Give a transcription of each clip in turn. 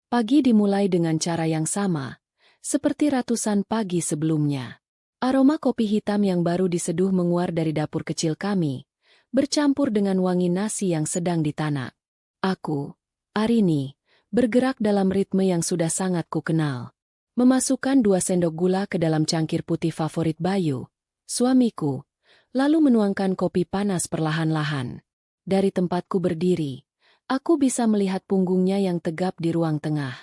Pagi dimulai dengan cara yang sama, seperti ratusan pagi sebelumnya. Aroma kopi hitam yang baru diseduh menguar dari dapur kecil kami, bercampur dengan wangi nasi yang sedang ditanak. Aku, Arini, bergerak dalam ritme yang sudah sangat kukenal. Memasukkan 2 sendok gula ke dalam cangkir putih favorit Bayu, suamiku, lalu menuangkan kopi panas perlahan-lahan. Dari tempatku berdiri, aku bisa melihat punggungnya yang tegap di ruang tengah.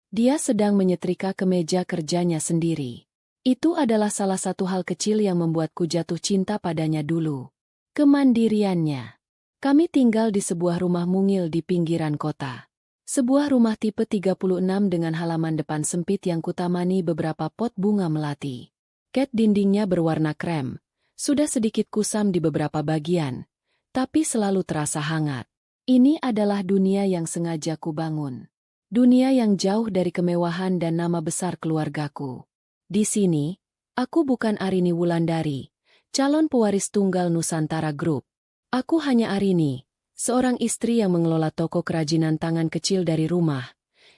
Dia sedang menyetrika kemeja kerjanya sendiri. Itu adalah salah satu hal kecil yang membuatku jatuh cinta padanya dulu. Kemandiriannya. Kami tinggal di sebuah rumah mungil di pinggiran kota. Sebuah rumah tipe 36 dengan halaman depan sempit yang kutamani beberapa pot bunga melati. Cat dindingnya berwarna krem, sudah sedikit kusam di beberapa bagian, tapi selalu terasa hangat. Ini adalah dunia yang sengaja kubangun. Dunia yang jauh dari kemewahan dan nama besar keluargaku. Di sini, aku bukan Arini Wulandari, calon pewaris tunggal Nusantara Group. Aku hanya Arini, seorang istri yang mengelola toko kerajinan tangan kecil dari rumah,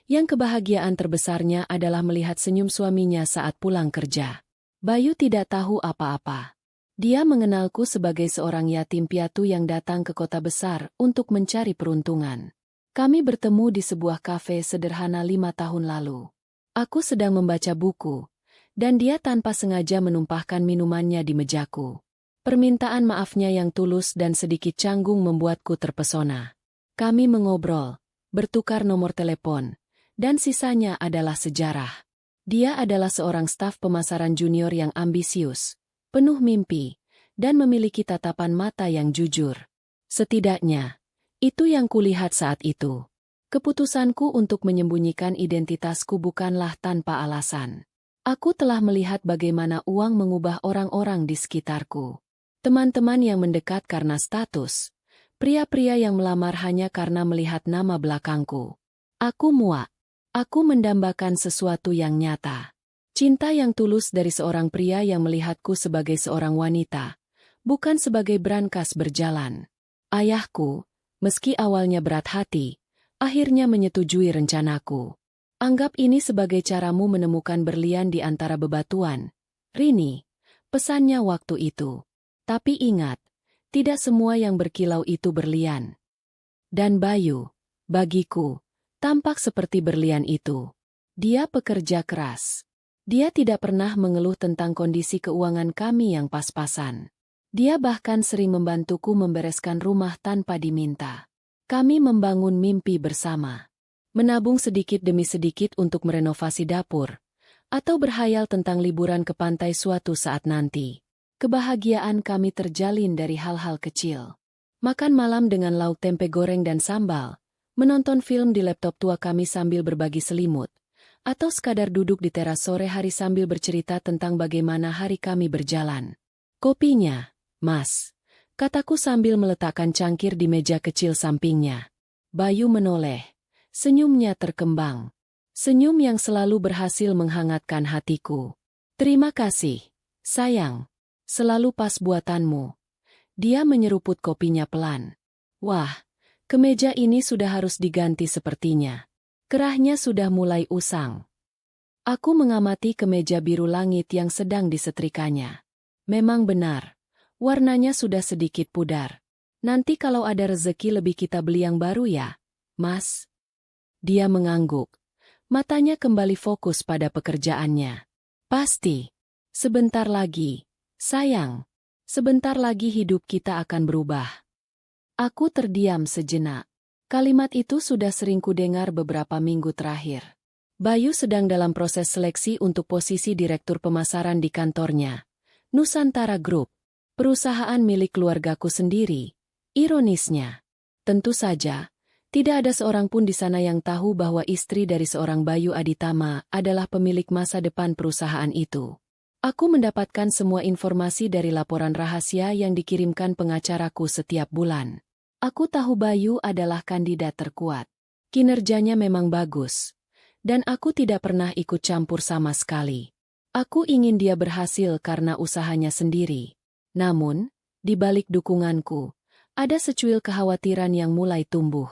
yang kebahagiaan terbesarnya adalah melihat senyum suaminya saat pulang kerja. Bayu tidak tahu apa-apa. Dia mengenalku sebagai seorang yatim piatu yang datang ke kota besar untuk mencari peruntungan. Kami bertemu di sebuah kafe sederhana 5 tahun lalu. Aku sedang membaca buku, dan dia tanpa sengaja menumpahkan minumannya di mejaku. Permintaan maafnya yang tulus dan sedikit canggung membuatku terpesona. Kami mengobrol, bertukar nomor telepon, dan sisanya adalah sejarah. Dia adalah seorang staf pemasaran junior yang ambisius, penuh mimpi, dan memiliki tatapan mata yang jujur. Setidaknya, itu yang kulihat saat itu. Keputusanku untuk menyembunyikan identitasku bukanlah tanpa alasan. Aku telah melihat bagaimana uang mengubah orang-orang di sekitarku. Teman-teman yang mendekat karena status, pria-pria yang melamar hanya karena melihat nama belakangku. Aku muak. Aku mendambakan sesuatu yang nyata. Cinta yang tulus dari seorang pria yang melihatku sebagai seorang wanita, bukan sebagai brankas berjalan. Ayahku, meski awalnya berat hati, akhirnya menyetujui rencanaku. Anggap ini sebagai caramu menemukan berlian di antara bebatuan, Rini, pesannya waktu itu. Tapi ingat, tidak semua yang berkilau itu berlian. Dan Bayu, bagiku, tampak seperti berlian itu. Dia pekerja keras. Dia tidak pernah mengeluh tentang kondisi keuangan kami yang pas-pasan. Dia bahkan sering membantuku membereskan rumah tanpa diminta. Kami membangun mimpi bersama. Menabung sedikit demi sedikit untuk merenovasi dapur, atau berhayal tentang liburan ke pantai suatu saat nanti. Kebahagiaan kami terjalin dari hal-hal kecil. Makan malam dengan lauk tempe goreng dan sambal, menonton film di laptop tua kami sambil berbagi selimut, atau sekadar duduk di teras sore hari sambil bercerita tentang bagaimana hari kami berjalan. Kopinya, Mas, kataku sambil meletakkan cangkir di meja kecil sampingnya. Bayu menoleh, senyumnya terkembang. Senyum yang selalu berhasil menghangatkan hatiku. Terima kasih, sayang. Selalu pas buatanmu. Dia menyeruput kopinya pelan. Wah, kemeja ini sudah harus diganti sepertinya. Kerahnya sudah mulai usang. Aku mengamati kemeja biru langit yang sedang disetrikanya. Memang benar, warnanya sudah sedikit pudar. Nanti kalau ada rezeki lebih kita beli yang baru ya, Mas? Dia mengangguk. Matanya kembali fokus pada pekerjaannya. Pasti. Sebentar lagi. Sayang, sebentar lagi hidup kita akan berubah. Aku terdiam sejenak. Kalimat itu sudah sering kudengar beberapa minggu terakhir. Bayu sedang dalam proses seleksi untuk posisi direktur pemasaran di kantornya, Nusantara Group, perusahaan milik keluargaku sendiri. Ironisnya, tentu saja, tidak ada seorang pun di sana yang tahu bahwa istri dari seorang Bayu Aditama adalah pemilik masa depan perusahaan itu. Aku mendapatkan semua informasi dari laporan rahasia yang dikirimkan pengacaraku setiap bulan. Aku tahu Bayu adalah kandidat terkuat. Kinerjanya memang bagus. Dan aku tidak pernah ikut campur sama sekali. Aku ingin dia berhasil karena usahanya sendiri. Namun, di balik dukunganku, ada secuil kekhawatiran yang mulai tumbuh.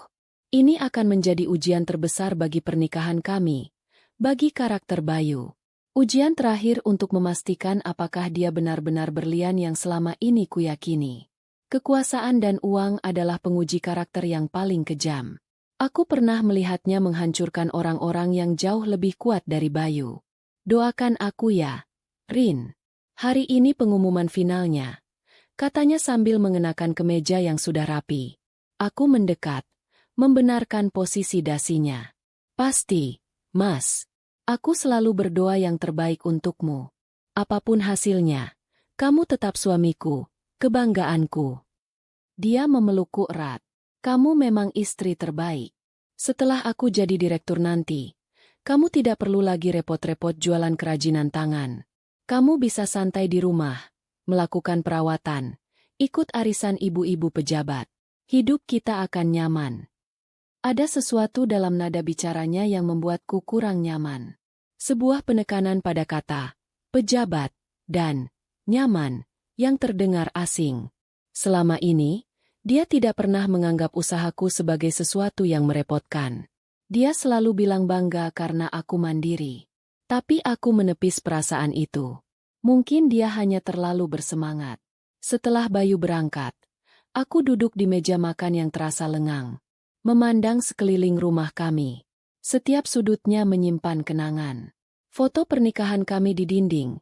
Ini akan menjadi ujian terbesar bagi pernikahan kami, bagi karakter Bayu. Ujian terakhir untuk memastikan apakah dia benar-benar berlian yang selama ini kuyakini. Kekuasaan dan uang adalah penguji karakter yang paling kejam. Aku pernah melihatnya menghancurkan orang-orang yang jauh lebih kuat dari Bayu. Doakan aku ya, Rin. Hari ini pengumuman finalnya, katanya sambil mengenakan kemeja yang sudah rapi. Aku mendekat, membenarkan posisi dasinya. Pasti, Mas. Aku selalu berdoa yang terbaik untukmu. Apapun hasilnya, kamu tetap suamiku, kebanggaanku. Dia memelukku erat. Kamu memang istri terbaik. Setelah aku jadi direktur nanti, kamu tidak perlu lagi repot-repot jualan kerajinan tangan. Kamu bisa santai di rumah, melakukan perawatan, ikut arisan ibu-ibu pejabat. Hidup kita akan nyaman. Ada sesuatu dalam nada bicaranya yang membuatku kurang nyaman. Sebuah penekanan pada kata, pejabat, dan nyaman, yang terdengar asing. Selama ini, dia tidak pernah menganggap usahaku sebagai sesuatu yang merepotkan. Dia selalu bilang bangga karena aku mandiri. Tapi aku menepis perasaan itu. Mungkin dia hanya terlalu bersemangat. Setelah Bayu berangkat, aku duduk di meja makan yang terasa lengang, memandang sekeliling rumah kami. Setiap sudutnya menyimpan kenangan. Foto pernikahan kami di dinding,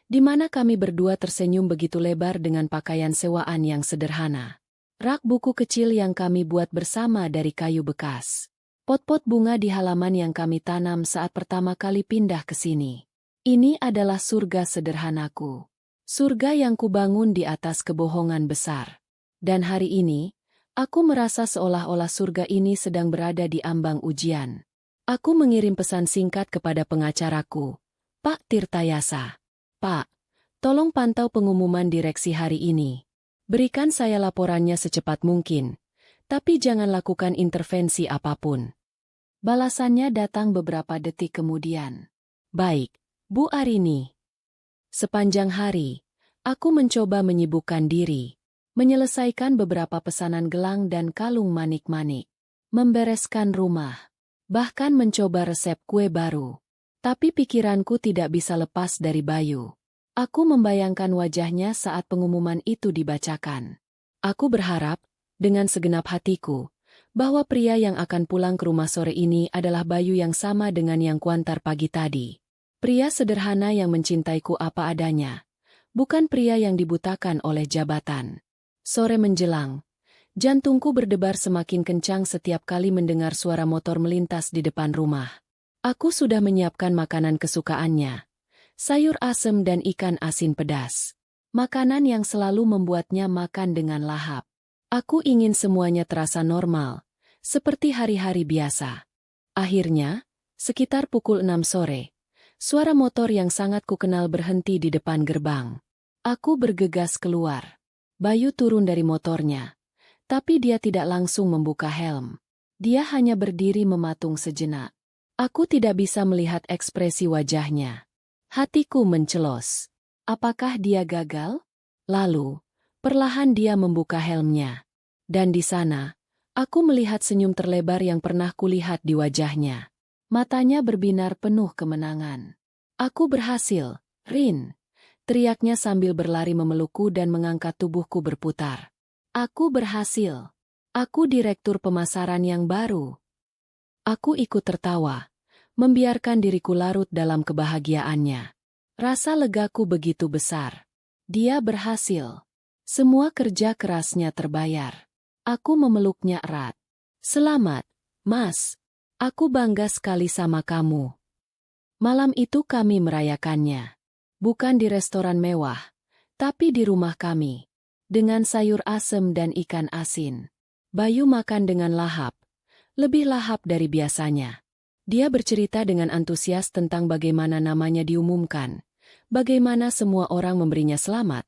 di mana kami berdua tersenyum begitu lebar dengan pakaian sewaan yang sederhana. Rak buku kecil yang kami buat bersama dari kayu bekas. Pot-pot bunga di halaman yang kami tanam saat pertama kali pindah ke sini. Ini adalah surga sederhanaku. Surga yang kubangun di atas kebohongan besar. Dan hari ini, aku merasa seolah-olah surga ini sedang berada di ambang ujian. Aku mengirim pesan singkat kepada pengacaraku, Pak Tirtayasa. Pak, tolong pantau pengumuman direksi hari ini. Berikan saya laporannya secepat mungkin, tapi jangan lakukan intervensi apapun. Balasannya datang beberapa detik kemudian. Baik, Bu Arini. Sepanjang hari, aku mencoba menyibukkan diri, menyelesaikan beberapa pesanan gelang dan kalung manik-manik, membereskan rumah, bahkan mencoba resep kue baru. Tapi pikiranku tidak bisa lepas dari Bayu. Aku membayangkan wajahnya saat pengumuman itu dibacakan. Aku berharap, dengan segenap hatiku, bahwa pria yang akan pulang ke rumah sore ini adalah Bayu yang sama dengan yang kuantar pagi tadi. Pria sederhana yang mencintaiku apa adanya, bukan pria yang dibutakan oleh jabatan. Sore menjelang, jantungku berdebar semakin kencang setiap kali mendengar suara motor melintas di depan rumah. Aku sudah menyiapkan makanan kesukaannya, sayur asem dan ikan asin pedas. Makanan yang selalu membuatnya makan dengan lahap. Aku ingin semuanya terasa normal, seperti hari-hari biasa. Akhirnya, sekitar pukul 6 sore, suara motor yang sangat kukenal berhenti di depan gerbang. Aku bergegas keluar. Bayu turun dari motornya, tapi dia tidak langsung membuka helm. Dia hanya berdiri mematung sejenak. Aku tidak bisa melihat ekspresi wajahnya. Hatiku mencelos. Apakah dia gagal? Lalu, perlahan dia membuka helmnya. Dan di sana, aku melihat senyum terlebar yang pernah kulihat di wajahnya. Matanya berbinar penuh kemenangan. Aku berhasil, Rin. Teriaknya sambil berlari memelukku dan mengangkat tubuhku berputar. Aku berhasil. Aku direktur pemasaran yang baru. Aku ikut tertawa, membiarkan diriku larut dalam kebahagiaannya. Rasa legaku begitu besar. Dia berhasil. Semua kerja kerasnya terbayar. Aku memeluknya erat. Selamat, Mas. Aku bangga sekali sama kamu. Malam itu kami merayakannya. Bukan di restoran mewah, tapi di rumah kami. Dengan sayur asem dan ikan asin. Bayu makan dengan lahap. Lebih lahap dari biasanya. Dia bercerita dengan antusias tentang bagaimana namanya diumumkan. Bagaimana semua orang memberinya selamat.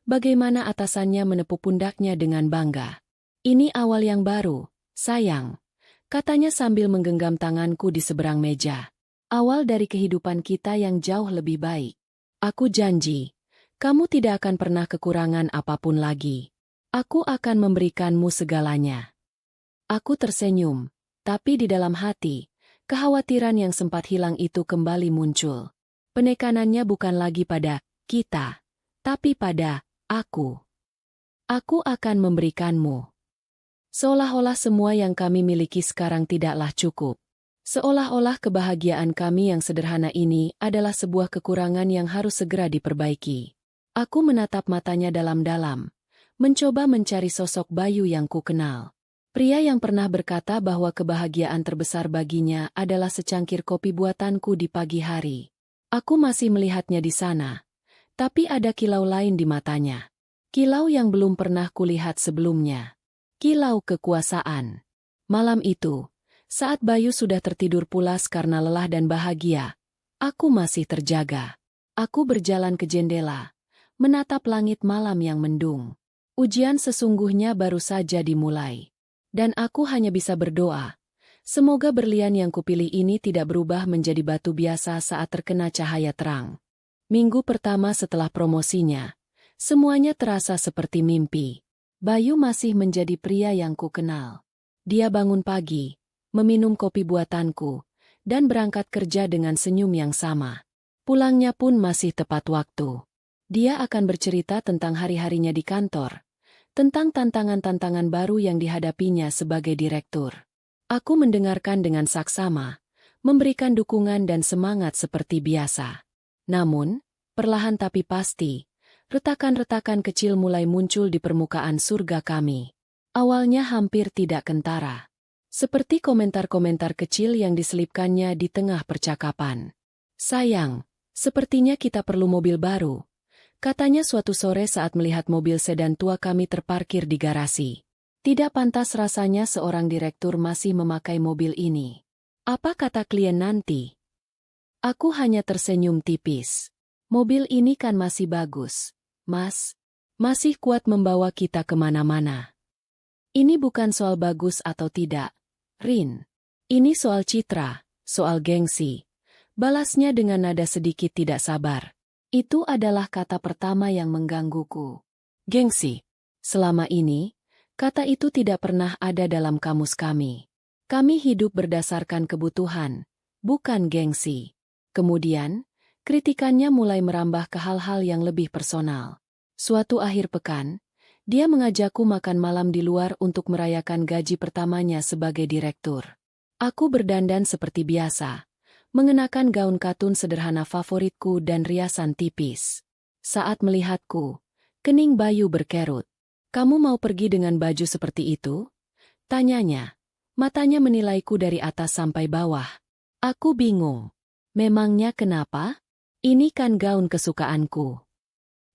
Bagaimana atasannya menepuk pundaknya dengan bangga. Ini awal yang baru, sayang. Katanya sambil menggenggam tanganku di seberang meja. Awal dari kehidupan kita yang jauh lebih baik. Aku janji, kamu tidak akan pernah kekurangan apapun lagi. Aku akan memberikanmu segalanya. Aku tersenyum, Tapi di dalam hati, kekhawatiran yang sempat hilang itu kembali muncul. Penekanannya bukan lagi pada kita, tapi pada aku. Aku akan memberikanmu. Seolah-olah semua yang kami miliki sekarang tidaklah cukup. Seolah-olah kebahagiaan kami yang sederhana ini adalah sebuah kekurangan yang harus segera diperbaiki. Aku menatap matanya dalam-dalam, mencoba mencari sosok Bayu yang ku kenal. Pria yang pernah berkata bahwa kebahagiaan terbesar baginya adalah secangkir kopi buatanku di pagi hari. Aku masih melihatnya di sana, tapi ada kilau lain di matanya. Kilau yang belum pernah kulihat sebelumnya. Kilau kekuasaan. Malam itu, saat Bayu sudah tertidur pulas karena lelah dan bahagia, aku masih terjaga. Aku berjalan ke jendela, menatap langit malam yang mendung. Ujian sesungguhnya baru saja dimulai. Dan aku hanya bisa berdoa. Semoga berlian yang kupilih ini tidak berubah menjadi batu biasa saat terkena cahaya terang. Minggu pertama setelah promosinya, semuanya terasa seperti mimpi. Bayu masih menjadi pria yang ku kenal. Dia bangun pagi, meminum kopi buatanku, dan berangkat kerja dengan senyum yang sama. Pulangnya pun masih tepat waktu. Dia akan bercerita tentang hari-harinya di kantor, tentang tantangan-tantangan baru yang dihadapinya sebagai direktur. Aku mendengarkan dengan saksama, memberikan dukungan dan semangat seperti biasa. Namun, perlahan tapi pasti, retakan-retakan kecil mulai muncul di permukaan surga kami. Awalnya hampir tidak kentara. Seperti komentar-komentar kecil yang diselipkannya di tengah percakapan. Sayang, sepertinya kita perlu mobil baru. Katanya suatu sore saat melihat mobil sedan tua kami terparkir di garasi. Tidak pantas rasanya seorang direktur masih memakai mobil ini. Apa kata klien nanti? Aku hanya tersenyum tipis. Mobil ini kan masih bagus, Mas. Masih kuat membawa kita kemana-mana. Ini bukan soal bagus atau tidak, Rin. Ini soal citra, soal gengsi. Balasnya dengan nada sedikit tidak sabar. Itu adalah kata pertama yang menggangguku. Gengsi. Selama ini, kata itu tidak pernah ada dalam kamus kami. Kami hidup berdasarkan kebutuhan, bukan gengsi. Kemudian, kritikannya mulai merambah ke hal-hal yang lebih personal. Suatu akhir pekan, dia mengajakku makan malam di luar untuk merayakan gaji pertamanya sebagai direktur. Aku berdandan seperti biasa, mengenakan gaun katun sederhana favoritku dan riasan tipis. Saat melihatku, kening Bayu berkerut. Kamu mau pergi dengan baju seperti itu? Tanyanya. Matanya menilaiku dari atas sampai bawah. Aku bingung. Memangnya kenapa? Ini kan gaun kesukaanku.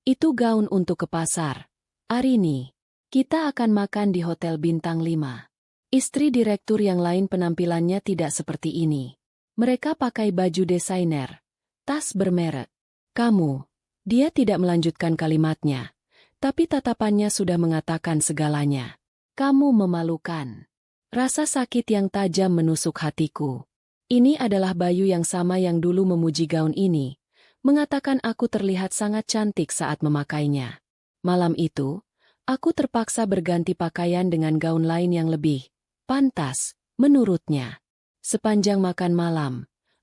Itu gaun untuk ke pasar. Arini, kita akan makan di hotel bintang 5. Istri direktur yang lain penampilannya tidak seperti ini. Mereka pakai baju desainer, tas bermerek. Kamu, dia tidak melanjutkan kalimatnya, tapi tatapannya sudah mengatakan segalanya. Kamu memalukan. Rasa sakit yang tajam menusuk hatiku. Ini adalah Bayu yang sama yang dulu memuji gaun ini, mengatakan aku terlihat sangat cantik saat memakainya. Malam itu, aku terpaksa berganti pakaian dengan gaun lain yang lebih pantas, menurutnya. Sepanjang makan malam,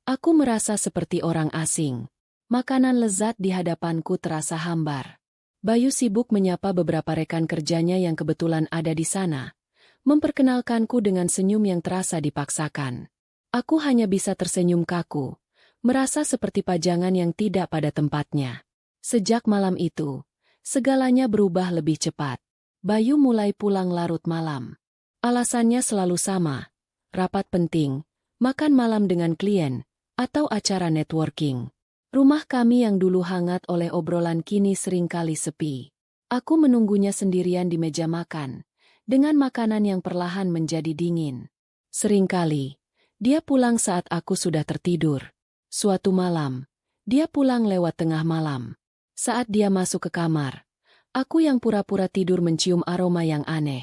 aku merasa seperti orang asing. Makanan lezat di hadapanku terasa hambar. Bayu sibuk menyapa beberapa rekan kerjanya yang kebetulan ada di sana, memperkenalkanku dengan senyum yang terasa dipaksakan. Aku hanya bisa tersenyum kaku, merasa seperti pajangan yang tidak pada tempatnya. Sejak malam itu, segalanya berubah lebih cepat. Bayu mulai pulang larut malam. Alasannya selalu sama, rapat penting, makan malam dengan klien, atau acara networking. Rumah kami yang dulu hangat oleh obrolan kini seringkali sepi. Aku menunggunya sendirian di meja makan, dengan makanan yang perlahan menjadi dingin. Seringkali, dia pulang saat aku sudah tertidur. Suatu malam, dia pulang lewat tengah malam. Saat dia masuk ke kamar, aku yang pura-pura tidur mencium aroma yang aneh.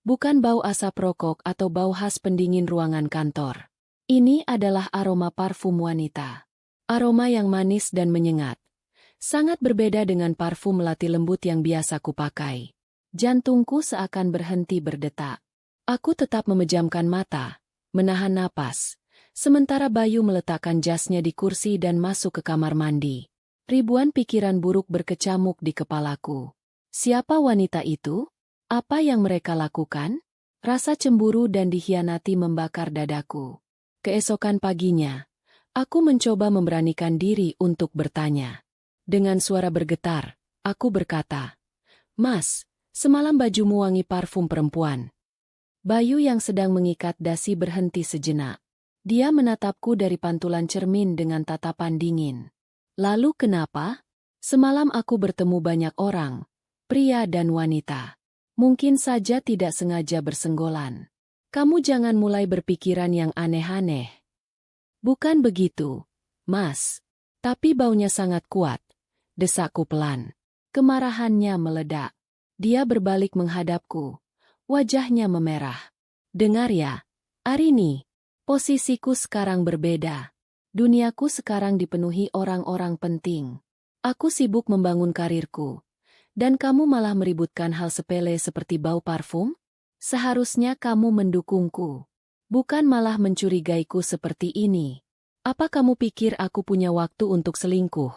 Bukan bau asap rokok atau bau khas pendingin ruangan kantor. Ini adalah aroma parfum wanita. Aroma yang manis dan menyengat. Sangat berbeda dengan parfum melati lembut yang biasa kupakai. Jantungku seakan berhenti berdetak. Aku tetap memejamkan mata, menahan napas. Sementara Bayu meletakkan jasnya di kursi dan masuk ke kamar mandi. Ribuan pikiran buruk berkecamuk di kepalaku. Siapa wanita itu? Apa yang mereka lakukan? Rasa cemburu dan dikhianati membakar dadaku. Keesokan paginya, aku mencoba memberanikan diri untuk bertanya. Dengan suara bergetar, aku berkata, "Mas, semalam bajumu wangi parfum perempuan." Bayu yang sedang mengikat dasi berhenti sejenak. Dia menatapku dari pantulan cermin dengan tatapan dingin. "Lalu kenapa? Semalam aku bertemu banyak orang, pria dan wanita. Mungkin saja tidak sengaja bersenggolan. Kamu jangan mulai berpikiran yang aneh-aneh." "Bukan begitu, Mas. Tapi baunya sangat kuat," desakku pelan. Kemarahannya meledak. Dia berbalik menghadapku. Wajahnya memerah. "Dengar ya, Arini. Posisiku sekarang berbeda. Duniaku sekarang dipenuhi orang-orang penting. Aku sibuk membangun karirku. Dan kamu malah meributkan hal sepele seperti bau parfum? Seharusnya kamu mendukungku. Bukan malah mencurigaiku seperti ini. Apa kamu pikir aku punya waktu untuk selingkuh?"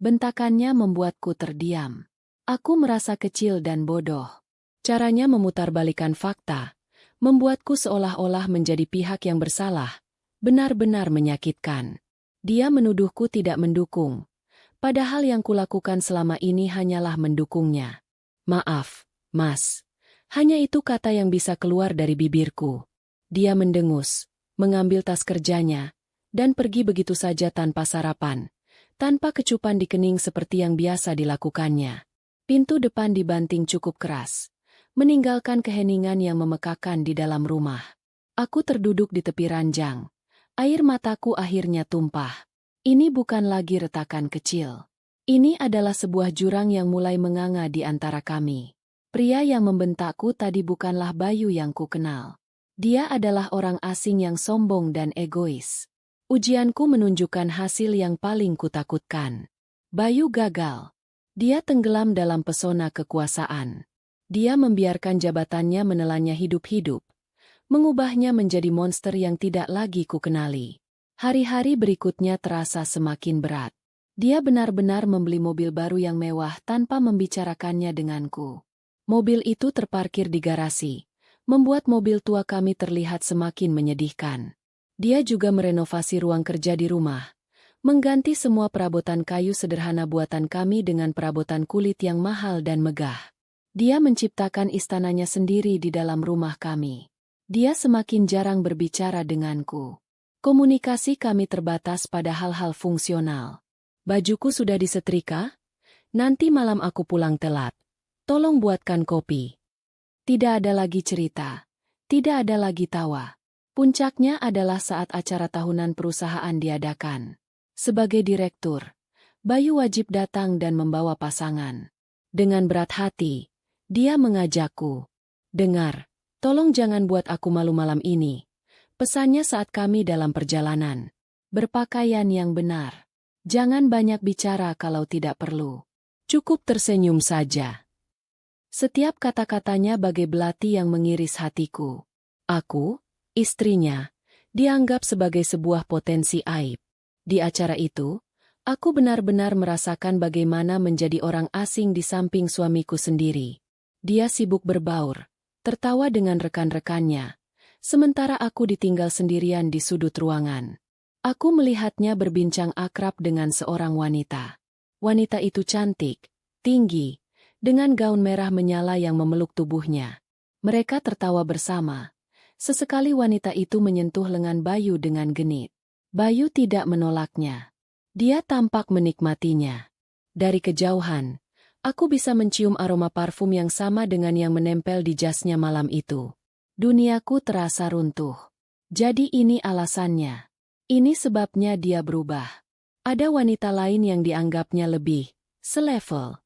Bentakannya membuatku terdiam. Aku merasa kecil dan bodoh. Caranya memutarbalikan fakta membuatku seolah-olah menjadi pihak yang bersalah, benar-benar menyakitkan. Dia menuduhku tidak mendukung, padahal yang kulakukan selama ini hanyalah mendukungnya. "Maaf, Mas. Hanya itu kata yang bisa keluar dari bibirku." Dia mendengus, mengambil tas kerjanya, dan pergi begitu saja tanpa sarapan, tanpa kecupan di kening seperti yang biasa dilakukannya. Pintu depan dibanting cukup keras, meninggalkan keheningan yang memekakan di dalam rumah. Aku terduduk di tepi ranjang. Air mataku akhirnya tumpah. Ini bukan lagi retakan kecil. Ini adalah sebuah jurang yang mulai menganga di antara kami. Pria yang membentakku tadi bukanlah Bayu yang kukenal. Dia adalah orang asing yang sombong dan egois. Ujianku menunjukkan hasil yang paling kutakutkan. Bayu gagal. Dia tenggelam dalam pesona kekuasaan. Dia membiarkan jabatannya menelannya hidup-hidup, mengubahnya menjadi monster yang tidak lagi kukenali. Hari-hari berikutnya terasa semakin berat. Dia benar-benar membeli mobil baru yang mewah tanpa membicarakannya denganku. Mobil itu terparkir di garasi, membuat mobil tua kami terlihat semakin menyedihkan. Dia juga merenovasi ruang kerja di rumah, mengganti semua perabotan kayu sederhana buatan kami dengan perabotan kulit yang mahal dan megah. Dia menciptakan istananya sendiri di dalam rumah kami. Dia semakin jarang berbicara denganku. Komunikasi kami terbatas pada hal-hal fungsional. "Bajuku sudah disetrika? Nanti malam aku pulang telat. Tolong buatkan kopi." Tidak ada lagi cerita. Tidak ada lagi tawa. Puncaknya adalah saat acara tahunan perusahaan diadakan. Sebagai direktur, Bayu wajib datang dan membawa pasangan. Dengan berat hati, dia mengajakku. "Dengar, tolong jangan buat aku malu malam ini." Pesannya saat kami dalam perjalanan. "Berpakaian yang benar. Jangan banyak bicara kalau tidak perlu. Cukup tersenyum saja." Setiap kata-katanya bagai belati yang mengiris hatiku. Aku, istrinya, dianggap sebagai sebuah potensi aib. Di acara itu, aku benar-benar merasakan bagaimana menjadi orang asing di samping suamiku sendiri. Dia sibuk berbaur, tertawa dengan rekan-rekannya, sementara aku ditinggal sendirian di sudut ruangan. Aku melihatnya berbincang akrab dengan seorang wanita. Wanita itu cantik, tinggi, dengan gaun merah menyala yang memeluk tubuhnya. Mereka tertawa bersama. Sesekali wanita itu menyentuh lengan Bayu dengan genit. Bayu tidak menolaknya. Dia tampak menikmatinya. Dari kejauhan, aku bisa mencium aroma parfum yang sama dengan yang menempel di jasnya malam itu. Duniaku terasa runtuh. Jadi ini alasannya. Ini sebabnya dia berubah. Ada wanita lain yang dianggapnya lebih selevel.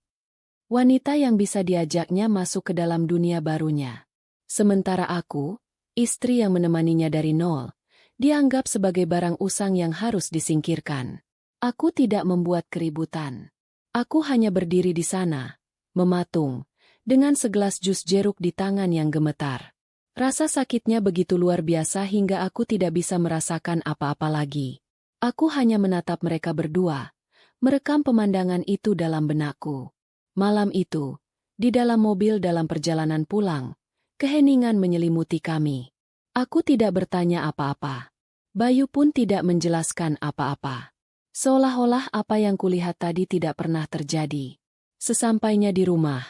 Wanita yang bisa diajaknya masuk ke dalam dunia barunya. Sementara aku, istri yang menemaninya dari nol, dianggap sebagai barang usang yang harus disingkirkan. Aku tidak membuat keributan. Aku hanya berdiri di sana, mematung, dengan segelas jus jeruk di tangan yang gemetar. Rasa sakitnya begitu luar biasa hingga aku tidak bisa merasakan apa-apa lagi. Aku hanya menatap mereka berdua, merekam pemandangan itu dalam benakku. Malam itu, di dalam mobil dalam perjalanan pulang, keheningan menyelimuti kami. Aku tidak bertanya apa-apa. Bayu pun tidak menjelaskan apa-apa. Seolah-olah apa yang kulihat tadi tidak pernah terjadi. Sesampainya di rumah,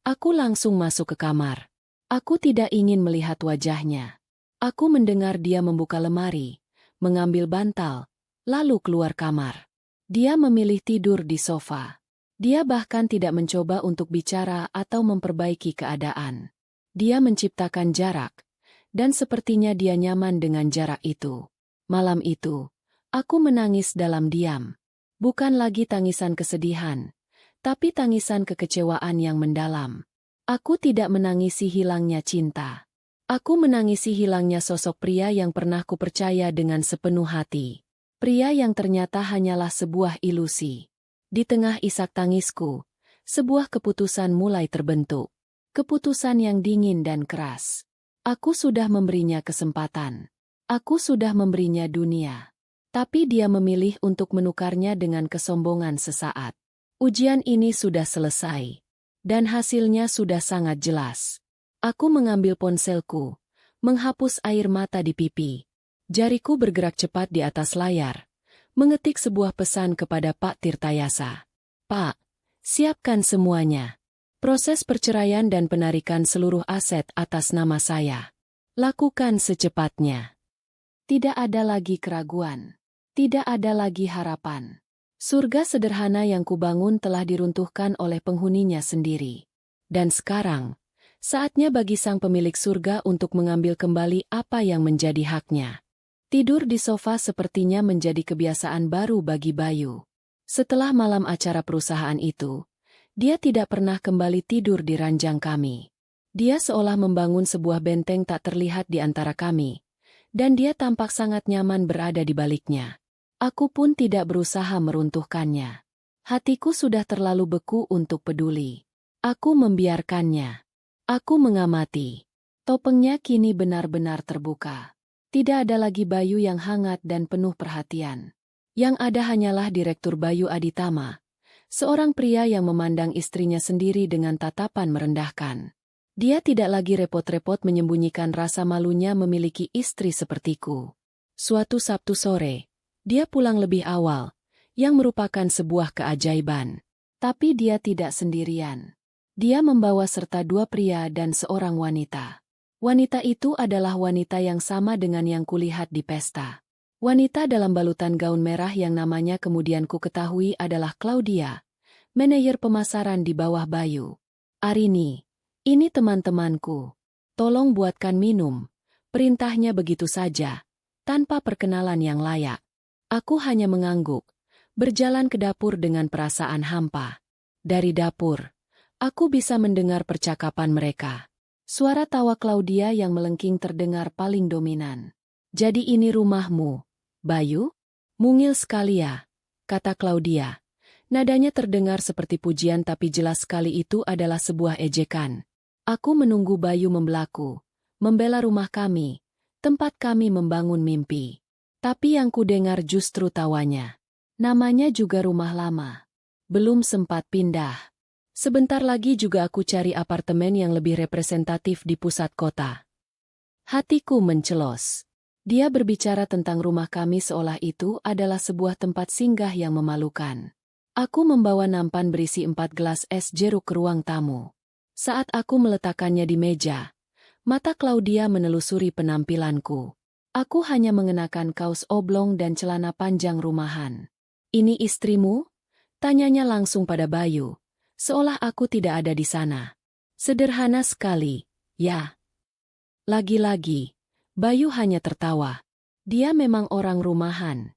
aku langsung masuk ke kamar. Aku tidak ingin melihat wajahnya. Aku mendengar dia membuka lemari, mengambil bantal, lalu keluar kamar. Dia memilih tidur di sofa. Dia bahkan tidak mencoba untuk bicara atau memperbaiki keadaan. Dia menciptakan jarak, dan sepertinya dia nyaman dengan jarak itu. Malam itu, aku menangis dalam diam. Bukan lagi tangisan kesedihan, tapi tangisan kekecewaan yang mendalam. Aku tidak menangisi hilangnya cinta. Aku menangisi hilangnya sosok pria yang pernah kupercaya dengan sepenuh hati. Pria yang ternyata hanyalah sebuah ilusi. Di tengah isak tangisku, sebuah keputusan mulai terbentuk. Keputusan yang dingin dan keras. Aku sudah memberinya kesempatan. Aku sudah memberinya dunia. Tapi dia memilih untuk menukarnya dengan kesombongan sesaat. Ujian ini sudah selesai. Dan hasilnya sudah sangat jelas. Aku mengambil ponselku, menghapus air mata di pipi. Jariku bergerak cepat di atas layar, mengetik sebuah pesan kepada Pak Tirtayasa. Pak, siapkan semuanya. Proses perceraian dan penarikan seluruh aset atas nama saya. Lakukan secepatnya. Tidak ada lagi keraguan. Tidak ada lagi harapan. Surga sederhana yang kubangun telah diruntuhkan oleh penghuninya sendiri. Dan sekarang, saatnya bagi sang pemilik surga untuk mengambil kembali apa yang menjadi haknya. Tidur di sofa sepertinya menjadi kebiasaan baru bagi Bayu. Setelah malam acara perusahaan itu, dia tidak pernah kembali tidur di ranjang kami. Dia seolah membangun sebuah benteng tak terlihat di antara kami. Dan dia tampak sangat nyaman berada di baliknya. Aku pun tidak berusaha meruntuhkannya. Hatiku sudah terlalu beku untuk peduli. Aku membiarkannya. Aku mengamati. Topengnya kini benar-benar terbuka. Tidak ada lagi Bayu yang hangat dan penuh perhatian. Yang ada hanyalah Direktur Bayu Aditama, seorang pria yang memandang istrinya sendiri dengan tatapan merendahkan. Dia tidak lagi repot-repot menyembunyikan rasa malunya memiliki istri sepertiku. Suatu Sabtu sore, dia pulang lebih awal, yang merupakan sebuah keajaiban. Tapi dia tidak sendirian. Dia membawa serta 2 pria dan seorang wanita. Wanita itu adalah wanita yang sama dengan yang kulihat di pesta. Wanita dalam balutan gaun merah yang namanya kemudian ku ketahui adalah Claudia, manajer pemasaran di bawah Bayu. Arini. Ini teman-temanku. Tolong buatkan minum. Perintahnya begitu saja, tanpa perkenalan yang layak. Aku hanya mengangguk, berjalan ke dapur dengan perasaan hampa. Dari dapur, aku bisa mendengar percakapan mereka. Suara tawa Claudia yang melengking terdengar paling dominan. Jadi ini rumahmu, Bayu? Mungil sekali ya, kata Claudia. Nadanya terdengar seperti pujian tapi jelas sekali itu adalah sebuah ejekan. Aku menunggu Bayu membelaku, membela rumah kami, tempat kami membangun mimpi. Tapi yang kudengar justru tawanya. Namanya juga rumah lama. Belum sempat pindah. Sebentar lagi juga aku cari apartemen yang lebih representatif di pusat kota. Hatiku mencelos. Dia berbicara tentang rumah kami seolah itu adalah sebuah tempat singgah yang memalukan. Aku membawa nampan berisi 4 gelas es jeruk ke ruang tamu. Saat aku meletakkannya di meja, mata Claudia menelusuri penampilanku. Aku hanya mengenakan kaos oblong dan celana panjang rumahan. Ini istrimu? Tanyanya langsung pada Bayu, seolah aku tidak ada di sana. Sederhana sekali, ya. Lagi-lagi, Bayu hanya tertawa. Dia memang orang rumahan.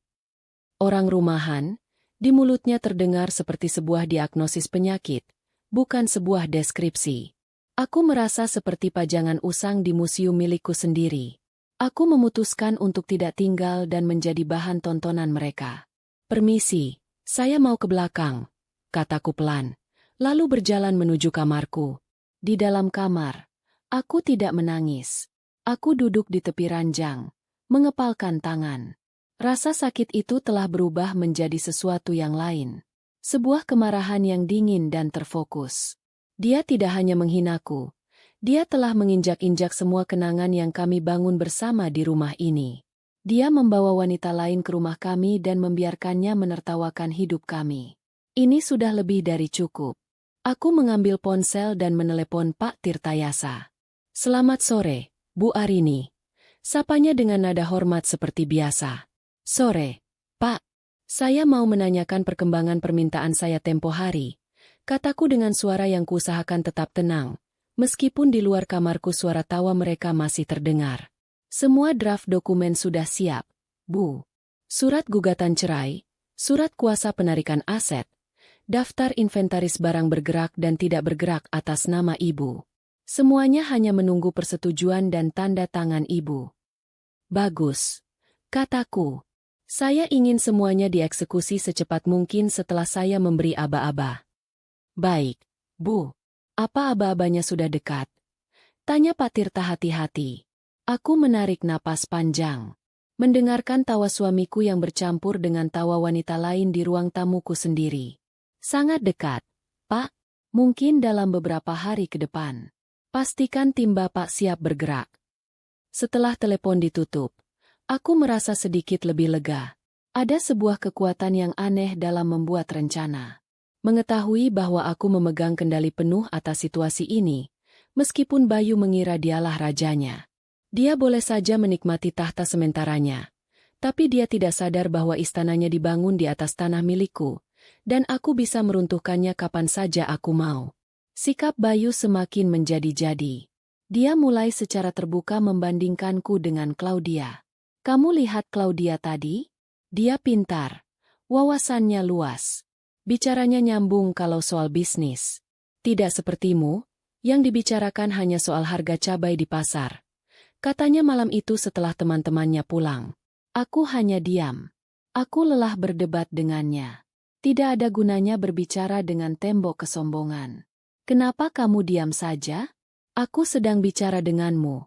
Orang rumahan, di mulutnya terdengar seperti sebuah diagnosis penyakit. Bukan sebuah deskripsi. Aku merasa seperti pajangan usang di museum milikku sendiri. Aku memutuskan untuk tidak tinggal dan menjadi bahan tontonan mereka. Permisi, saya mau ke belakang, kataku pelan, lalu berjalan menuju kamarku. Di dalam kamar, aku tidak menangis. Aku duduk di tepi ranjang, mengepalkan tangan. Rasa sakit itu telah berubah menjadi sesuatu yang lain. Sebuah kemarahan yang dingin dan terfokus. Dia tidak hanya menghinaku, dia telah menginjak-injak semua kenangan yang kami bangun bersama di rumah ini. Dia membawa wanita lain ke rumah kami dan membiarkannya menertawakan hidup kami. Ini sudah lebih dari cukup. Aku mengambil ponsel dan menelepon Pak Tirtayasa. "Selamat sore, Bu Arini." Sapanya dengan nada hormat seperti biasa. "Sore, Pak. Saya mau menanyakan perkembangan permintaan saya tempo hari," kataku dengan suara yang kuusahakan tetap tenang, meskipun di luar kamarku suara tawa mereka masih terdengar. "Semua draft dokumen sudah siap, Bu. Surat gugatan cerai, surat kuasa penarikan aset, daftar inventaris barang bergerak dan tidak bergerak atas nama Ibu. Semuanya hanya menunggu persetujuan dan tanda tangan Ibu." "Bagus," kataku. "Saya ingin semuanya dieksekusi secepat mungkin setelah saya memberi aba-aba." "Baik, Bu. Apa aba-abanya sudah dekat?" tanya Pak Tirta hati-hati. Aku menarik napas panjang. Mendengarkan tawa suamiku yang bercampur dengan tawa wanita lain di ruang tamuku sendiri. "Sangat dekat, Pak. Mungkin dalam beberapa hari ke depan. Pastikan tim Bapak siap bergerak." Setelah telepon ditutup, aku merasa sedikit lebih lega. Ada sebuah kekuatan yang aneh dalam membuat rencana. Mengetahui bahwa aku memegang kendali penuh atas situasi ini, meskipun Bayu mengira dialah rajanya. Dia boleh saja menikmati tahta sementaranya, tapi dia tidak sadar bahwa istananya dibangun di atas tanah milikku, dan aku bisa meruntuhkannya kapan saja aku mau. Sikap Bayu semakin menjadi-jadi. Dia mulai secara terbuka membandingkanku dengan Claudia. "Kamu lihat Claudia tadi? Dia pintar. Wawasannya luas. Bicaranya nyambung kalau soal bisnis. Tidak sepertimu, yang dibicarakan hanya soal harga cabai di pasar," katanya malam itu setelah teman-temannya pulang. Aku hanya diam. Aku lelah berdebat dengannya. Tidak ada gunanya berbicara dengan tembok kesombongan. "Kenapa kamu diam saja? Aku sedang bicara denganmu,"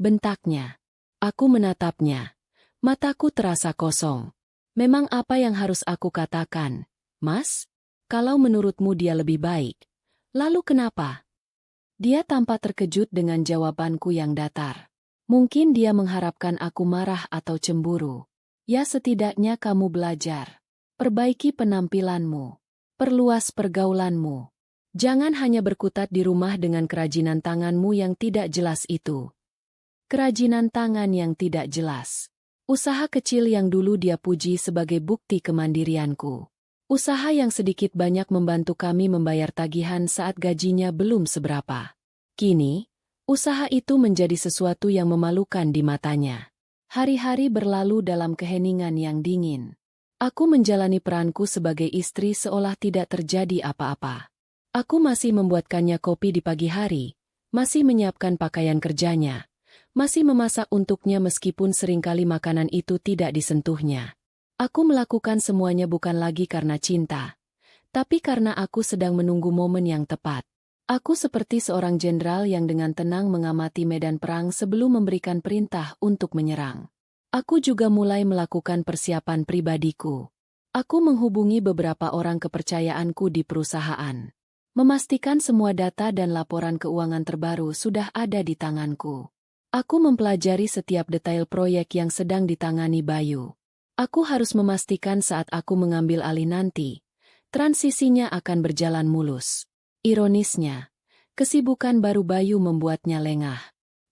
bentaknya. Aku menatapnya. Mataku terasa kosong. "Memang apa yang harus aku katakan, Mas? Kalau menurutmu dia lebih baik, lalu kenapa?" Dia tampak terkejut dengan jawabanku yang datar. Mungkin dia mengharapkan aku marah atau cemburu. "Ya setidaknya kamu belajar. Perbaiki penampilanmu. Perluas pergaulanmu. Jangan hanya berkutat di rumah dengan kerajinan tanganmu yang tidak jelas itu." Kerajinan tangan yang tidak jelas. Usaha kecil yang dulu dia puji sebagai bukti kemandirianku. Usaha yang sedikit banyak membantu kami membayar tagihan saat gajinya belum seberapa. Kini, usaha itu menjadi sesuatu yang memalukan di matanya. Hari-hari berlalu dalam keheningan yang dingin. Aku menjalani peranku sebagai istri seolah tidak terjadi apa-apa. Aku masih membuatkannya kopi di pagi hari, masih menyiapkan pakaian kerjanya, masih memasak untuknya meskipun seringkali makanan itu tidak disentuhnya. Aku melakukan semuanya bukan lagi karena cinta, tapi karena aku sedang menunggu momen yang tepat. Aku seperti seorang jenderal yang dengan tenang mengamati medan perang sebelum memberikan perintah untuk menyerang. Aku juga mulai melakukan persiapan pribadiku. Aku menghubungi beberapa orang kepercayaanku di perusahaan. Memastikan semua data dan laporan keuangan terbaru sudah ada di tanganku. Aku mempelajari setiap detail proyek yang sedang ditangani Bayu. Aku harus memastikan saat aku mengambil alih nanti, transisinya akan berjalan mulus. Ironisnya, kesibukan baru Bayu membuatnya lengah.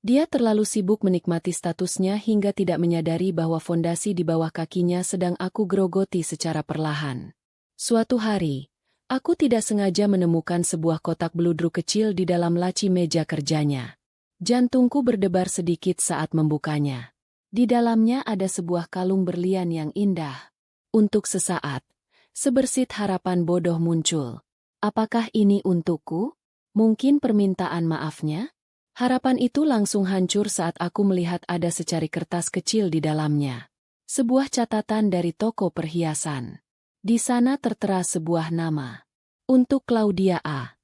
Dia terlalu sibuk menikmati statusnya hingga tidak menyadari bahwa fondasi di bawah kakinya sedang aku grogoti secara perlahan. Suatu hari, aku tidak sengaja menemukan sebuah kotak beludru kecil di dalam laci meja kerjanya. Jantungku berdebar sedikit saat membukanya. Di dalamnya ada sebuah kalung berlian yang indah. Untuk sesaat, sebersit harapan bodoh muncul. Apakah ini untukku? Mungkin permintaan maafnya? Harapan itu langsung hancur saat aku melihat ada secari kertas kecil di dalamnya. Sebuah catatan dari toko perhiasan. Di sana tertera sebuah nama. Untuk Claudia A.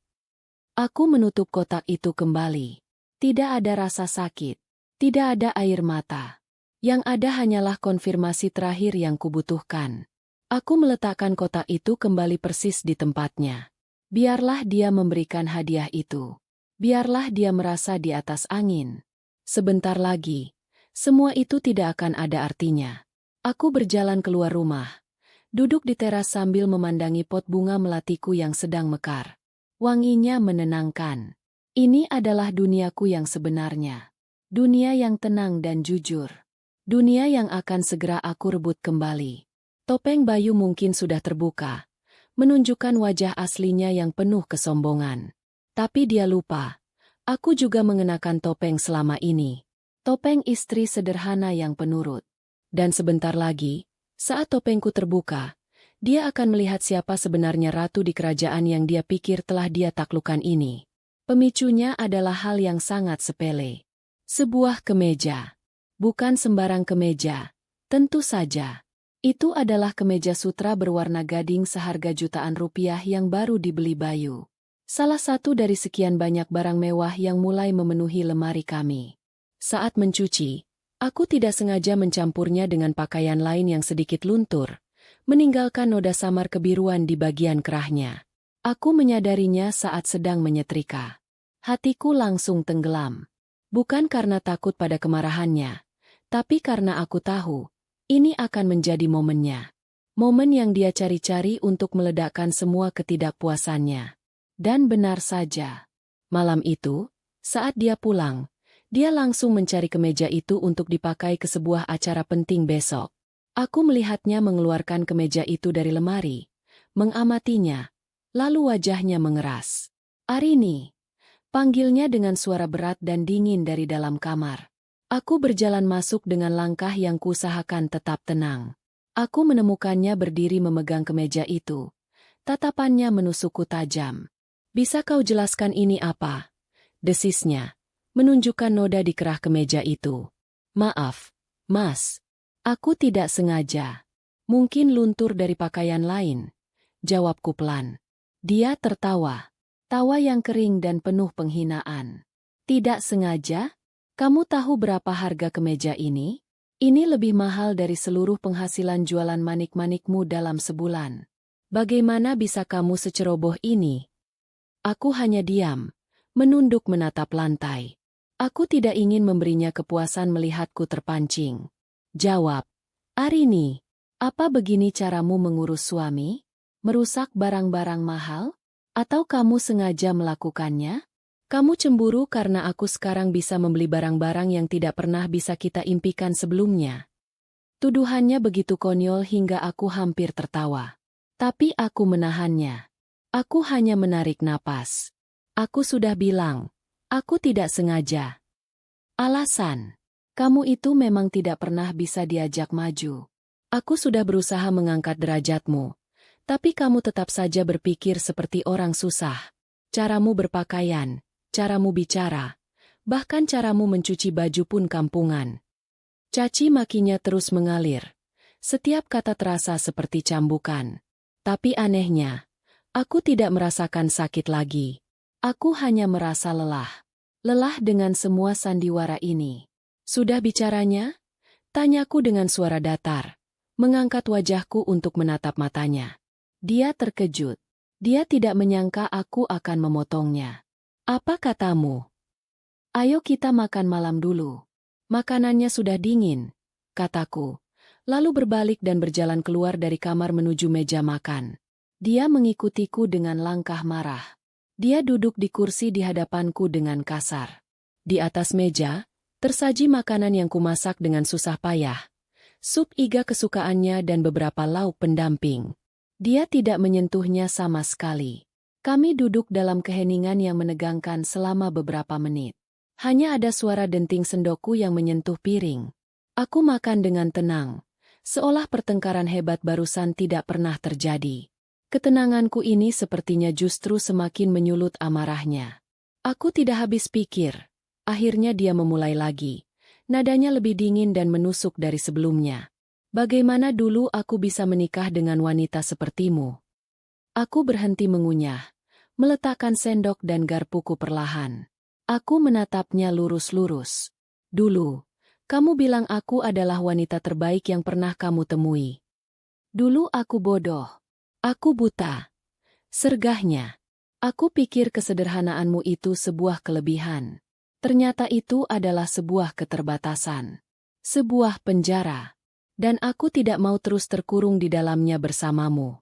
Aku menutup kotak itu kembali. Tidak ada rasa sakit. Tidak ada air mata. Yang ada hanyalah konfirmasi terakhir yang kubutuhkan. Aku meletakkan kotak itu kembali persis di tempatnya. Biarlah dia memberikan hadiah itu. Biarlah dia merasa di atas angin. Sebentar lagi, semua itu tidak akan ada artinya. Aku berjalan keluar rumah. Duduk di teras sambil memandangi pot bunga melatiku yang sedang mekar. Wanginya menenangkan. Ini adalah duniaku yang sebenarnya. Dunia yang tenang dan jujur. Dunia yang akan segera aku rebut kembali. Topeng Bayu mungkin sudah terbuka, menunjukkan wajah aslinya yang penuh kesombongan. Tapi dia lupa, aku juga mengenakan topeng selama ini. Topeng istri sederhana yang penurut. Dan sebentar lagi, saat topengku terbuka, dia akan melihat siapa sebenarnya ratu di kerajaan yang dia pikir telah dia taklukkan ini. Pemicunya adalah hal yang sangat sepele. Sebuah kemeja. Bukan sembarang kemeja. Tentu saja. Itu adalah kemeja sutra berwarna gading seharga jutaan rupiah yang baru dibeli Bayu. Salah satu dari sekian banyak barang mewah yang mulai memenuhi lemari kami. Saat mencuci, aku tidak sengaja mencampurnya dengan pakaian lain yang sedikit luntur, meninggalkan noda samar kebiruan di bagian kerahnya. Aku menyadarinya saat sedang menyetrika. Hatiku langsung tenggelam. Bukan karena takut pada kemarahannya, tapi karena aku tahu, ini akan menjadi momennya. Momen yang dia cari-cari untuk meledakkan semua ketidakpuasannya. Dan benar saja. Malam itu, saat dia pulang, dia langsung mencari kemeja itu untuk dipakai ke sebuah acara penting besok. Aku melihatnya mengeluarkan kemeja itu dari lemari, mengamatinya, lalu wajahnya mengeras. "Arini," panggilnya dengan suara berat dan dingin dari dalam kamar. Aku berjalan masuk dengan langkah yang kuusahakan tetap tenang. Aku menemukannya berdiri memegang kemeja itu. Tatapannya menusukku tajam. "Bisa kau jelaskan ini apa?" desisnya, menunjukkan noda di kerah kemeja itu. "Maaf, Mas. Aku tidak sengaja. Mungkin luntur dari pakaian lain," jawabku pelan. Dia tertawa. Tawa yang kering dan penuh penghinaan. "Tidak sengaja? Kamu tahu berapa harga kemeja ini? Ini lebih mahal dari seluruh penghasilan jualan manik-manikmu dalam sebulan. Bagaimana bisa kamu seceroboh ini?" Aku hanya diam, menunduk menatap lantai. Aku tidak ingin memberinya kepuasan melihatku terpancing. Jawab, "Arini, apa begini caramu mengurus suami? Merusak barang-barang mahal? Atau kamu sengaja melakukannya? Kamu cemburu karena aku sekarang bisa membeli barang-barang yang tidak pernah bisa kita impikan sebelumnya." Tuduhannya begitu konyol hingga aku hampir tertawa. Tapi aku menahannya. Aku hanya menarik napas. Aku sudah bilang, aku tidak sengaja. Alasan, kamu itu memang tidak pernah bisa diajak maju. Aku sudah berusaha mengangkat derajatmu, tapi kamu tetap saja berpikir seperti orang susah. Caramu berpakaian, caramu bicara, bahkan caramu mencuci baju pun kampungan. Caci makinya terus mengalir. Setiap kata terasa seperti cambukan. Tapi anehnya, aku tidak merasakan sakit lagi. Aku hanya merasa lelah. Lelah dengan semua sandiwara ini. "Sudah bicaranya?" tanyaku dengan suara datar, mengangkat wajahku untuk menatap matanya. Dia terkejut. Dia tidak menyangka aku akan memotongnya. "Apa katamu?" "Ayo kita makan malam dulu. Makanannya sudah dingin," kataku, lalu berbalik dan berjalan keluar dari kamar menuju meja makan. Dia mengikutiku dengan langkah marah. Dia duduk di kursi di hadapanku dengan kasar. Di atas meja, tersaji makanan yang kumasak dengan susah payah. Sup iga kesukaannya dan beberapa lauk pendamping. Dia tidak menyentuhnya sama sekali. Kami duduk dalam keheningan yang menegangkan selama beberapa menit. Hanya ada suara denting sendokku yang menyentuh piring. Aku makan dengan tenang, seolah pertengkaran hebat barusan tidak pernah terjadi. Ketenanganku ini sepertinya justru semakin menyulut amarahnya. Aku tidak habis pikir. Akhirnya dia memulai lagi. Nadanya lebih dingin dan menusuk dari sebelumnya. "Bagaimana dulu aku bisa menikah dengan wanita sepertimu?" Aku berhenti mengunyah, meletakkan sendok dan garpuku perlahan. Aku menatapnya lurus-lurus. Dulu, kamu bilang aku adalah wanita terbaik yang pernah kamu temui. Dulu aku bodoh. Aku buta. Sergahnya. Aku pikir kesederhanaanmu itu sebuah kelebihan. Ternyata itu adalah sebuah keterbatasan. Sebuah penjara. Dan aku tidak mau terus terkurung di dalamnya bersamamu.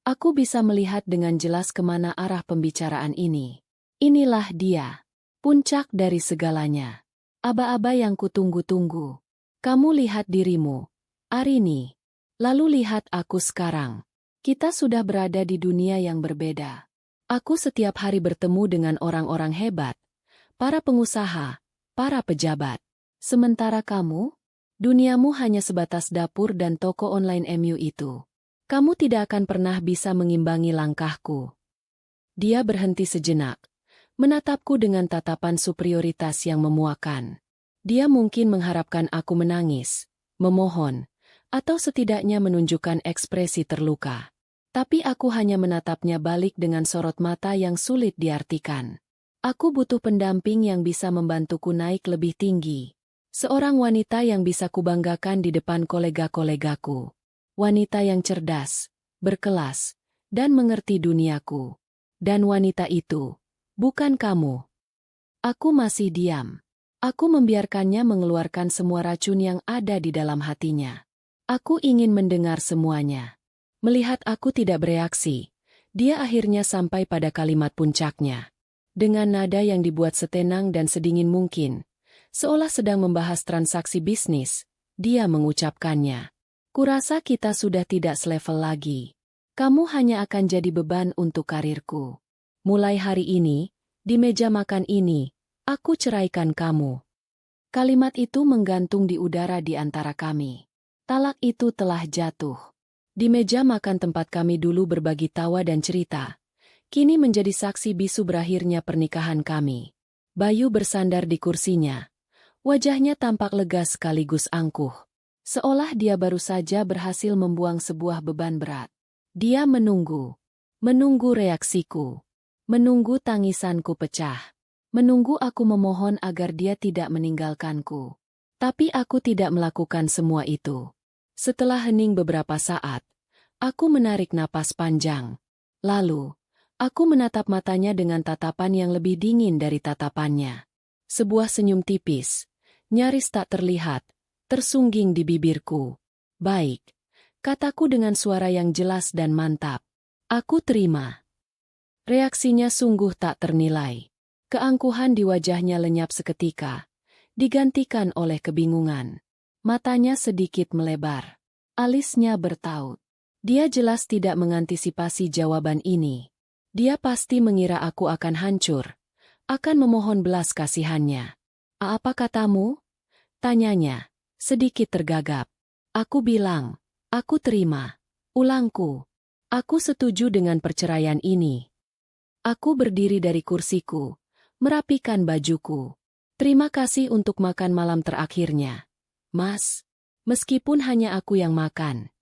Aku bisa melihat dengan jelas kemana arah pembicaraan ini. Inilah dia. Puncak dari segalanya. Aba-aba yang kutunggu-tunggu. Kamu lihat dirimu, Arini. Lalu lihat aku sekarang. Kita sudah berada di dunia yang berbeda. Aku setiap hari bertemu dengan orang-orang hebat, para pengusaha, para pejabat. Sementara kamu, duniamu hanya sebatas dapur dan toko online MU itu. Kamu tidak akan pernah bisa mengimbangi langkahku. Dia berhenti sejenak, menatapku dengan tatapan superioritas yang memuakan. Dia mungkin mengharapkan aku menangis, memohon, atau setidaknya menunjukkan ekspresi terluka. Tapi aku hanya menatapnya balik dengan sorot mata yang sulit diartikan. Aku butuh pendamping yang bisa membantuku naik lebih tinggi. Seorang wanita yang bisa kubanggakan di depan kolega-kolegaku. Wanita yang cerdas, berkelas, dan mengerti duniaku. Dan wanita itu, bukan kamu. Aku masih diam. Aku membiarkannya mengeluarkan semua racun yang ada di dalam hatinya. Aku ingin mendengar semuanya. Melihat aku tidak bereaksi, dia akhirnya sampai pada kalimat puncaknya. Dengan nada yang dibuat setenang dan sedingin mungkin, seolah sedang membahas transaksi bisnis, dia mengucapkannya. Kurasa kita sudah tidak selevel lagi. Kamu hanya akan jadi beban untuk karirku. Mulai hari ini, di meja makan ini, aku ceraikan kamu. Kalimat itu menggantung di udara di antara kami. Talak itu telah jatuh. Di meja makan tempat kami dulu berbagi tawa dan cerita, kini menjadi saksi bisu berakhirnya pernikahan kami. Bayu bersandar di kursinya. Wajahnya tampak lega sekaligus angkuh. Seolah dia baru saja berhasil membuang sebuah beban berat. Dia menunggu reaksiku, menunggu tangisanku pecah, menunggu aku memohon agar dia tidak meninggalkanku. Tapi aku tidak melakukan semua itu. Setelah hening beberapa saat, aku menarik napas panjang. Lalu, aku menatap matanya dengan tatapan yang lebih dingin dari tatapannya. Sebuah senyum tipis, nyaris tak terlihat, tersungging di bibirku. Baik, kataku dengan suara yang jelas dan mantap. Aku terima. Reaksinya sungguh tak ternilai. Keangkuhan di wajahnya lenyap seketika, digantikan oleh kebingungan. Matanya sedikit melebar. Alisnya bertaut. Dia jelas tidak mengantisipasi jawaban ini. Dia pasti mengira aku akan hancur, akan memohon belas kasihannya. Apa katamu? Tanyanya. Sedikit tergagap. Aku bilang, aku terima. Ulangku. Aku setuju dengan perceraian ini. Aku berdiri dari kursiku, merapikan bajuku. Terima kasih untuk makan malam terakhirnya, Mas. Meskipun hanya aku yang makan.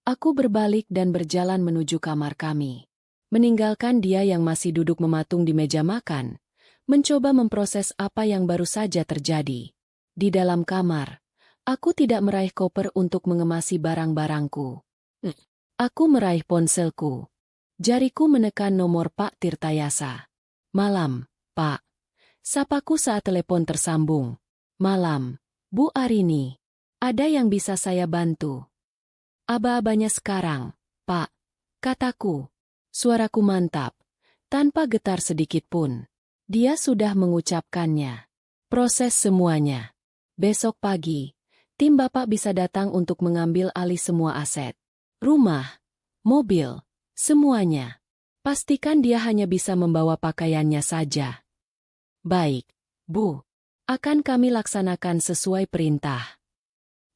Aku berbalik dan berjalan menuju kamar kami. Meninggalkan dia yang masih duduk mematung di meja makan, mencoba memproses apa yang baru saja terjadi. Di dalam kamar, aku tidak meraih koper untuk mengemasi barang-barangku. Aku meraih ponselku. Jariku menekan nomor Pak Tirtayasa. Malam, Pak. Sapaku saat telepon tersambung. Malam, Bu Arini. Ada yang bisa saya bantu? Aba-abanya sekarang, Pak. Kataku. Suaraku mantap. Tanpa getar sedikit pun. Dia sudah mengucapkannya. Proses semuanya. Besok pagi, tim Bapak bisa datang untuk mengambil alih semua aset. Rumah, mobil, semuanya. Pastikan dia hanya bisa membawa pakaiannya saja. Baik, Bu. Akan kami laksanakan sesuai perintah.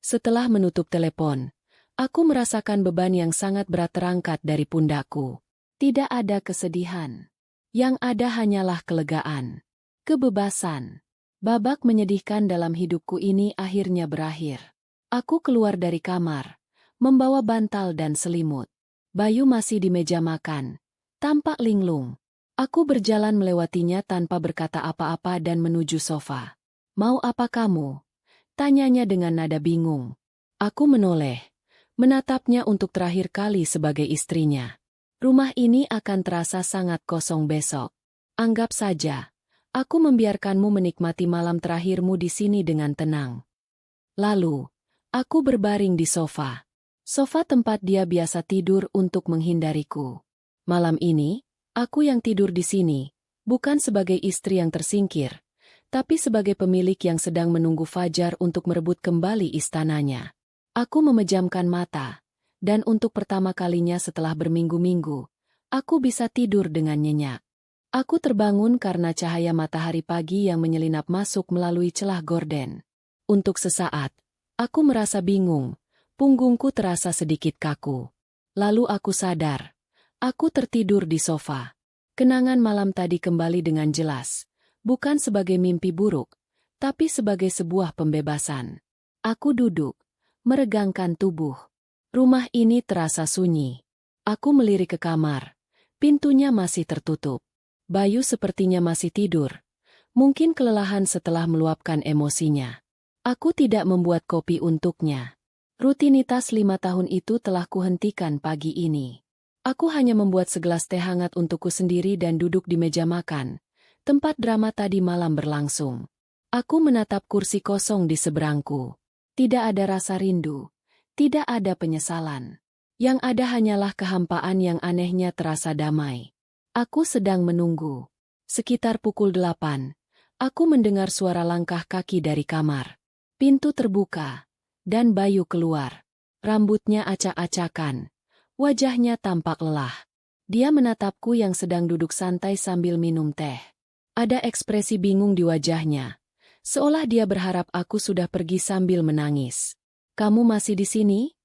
Setelah menutup telepon, aku merasakan beban yang sangat berat terangkat dari pundakku. Tidak ada kesedihan. Yang ada hanyalah kelegaan. Kebebasan. Babak menyedihkan dalam hidupku ini akhirnya berakhir. Aku keluar dari kamar, membawa bantal dan selimut. Bayu masih di meja makan, tampak linglung. Aku berjalan melewatinya tanpa berkata apa-apa dan menuju sofa. Mau apa kamu? Tanyanya dengan nada bingung. Aku menoleh, menatapnya untuk terakhir kali sebagai istrinya. Rumah ini akan terasa sangat kosong besok. Anggap saja, aku membiarkanmu menikmati malam terakhirmu di sini dengan tenang. Lalu, aku berbaring di sofa. Sofa tempat dia biasa tidur untuk menghindariku. Malam ini, aku yang tidur di sini, bukan sebagai istri yang tersingkir, tapi sebagai pemilik yang sedang menunggu fajar untuk merebut kembali istananya. Aku memejamkan mata, dan untuk pertama kalinya setelah berminggu-minggu, aku bisa tidur dengan nyenyak. Aku terbangun karena cahaya matahari pagi yang menyelinap masuk melalui celah gorden. Untuk sesaat, aku merasa bingung, punggungku terasa sedikit kaku. Lalu aku sadar, aku tertidur di sofa. Kenangan malam tadi kembali dengan jelas, bukan sebagai mimpi buruk, tapi sebagai sebuah pembebasan. Aku duduk, meregangkan tubuh. Rumah ini terasa sunyi. Aku melirik ke kamar. Pintunya masih tertutup. Bayu sepertinya masih tidur. Mungkin kelelahan setelah meluapkan emosinya. Aku tidak membuat kopi untuknya. Rutinitas 5 tahun itu telah kuhentikan pagi ini. Aku hanya membuat segelas teh hangat untukku sendiri dan duduk di meja makan, tempat drama tadi malam berlangsung. Aku menatap kursi kosong di seberangku. Tidak ada rasa rindu. Tidak ada penyesalan. Yang ada hanyalah kehampaan yang anehnya terasa damai. Aku sedang menunggu. Sekitar pukul 8, aku mendengar suara langkah kaki dari kamar. Pintu terbuka, dan Bayu keluar. Rambutnya acak-acakan. Wajahnya tampak lelah. Dia menatapku yang sedang duduk santai sambil minum teh. Ada ekspresi bingung di wajahnya. Seolah dia berharap aku sudah pergi sambil menangis. "Kamu masih di sini?"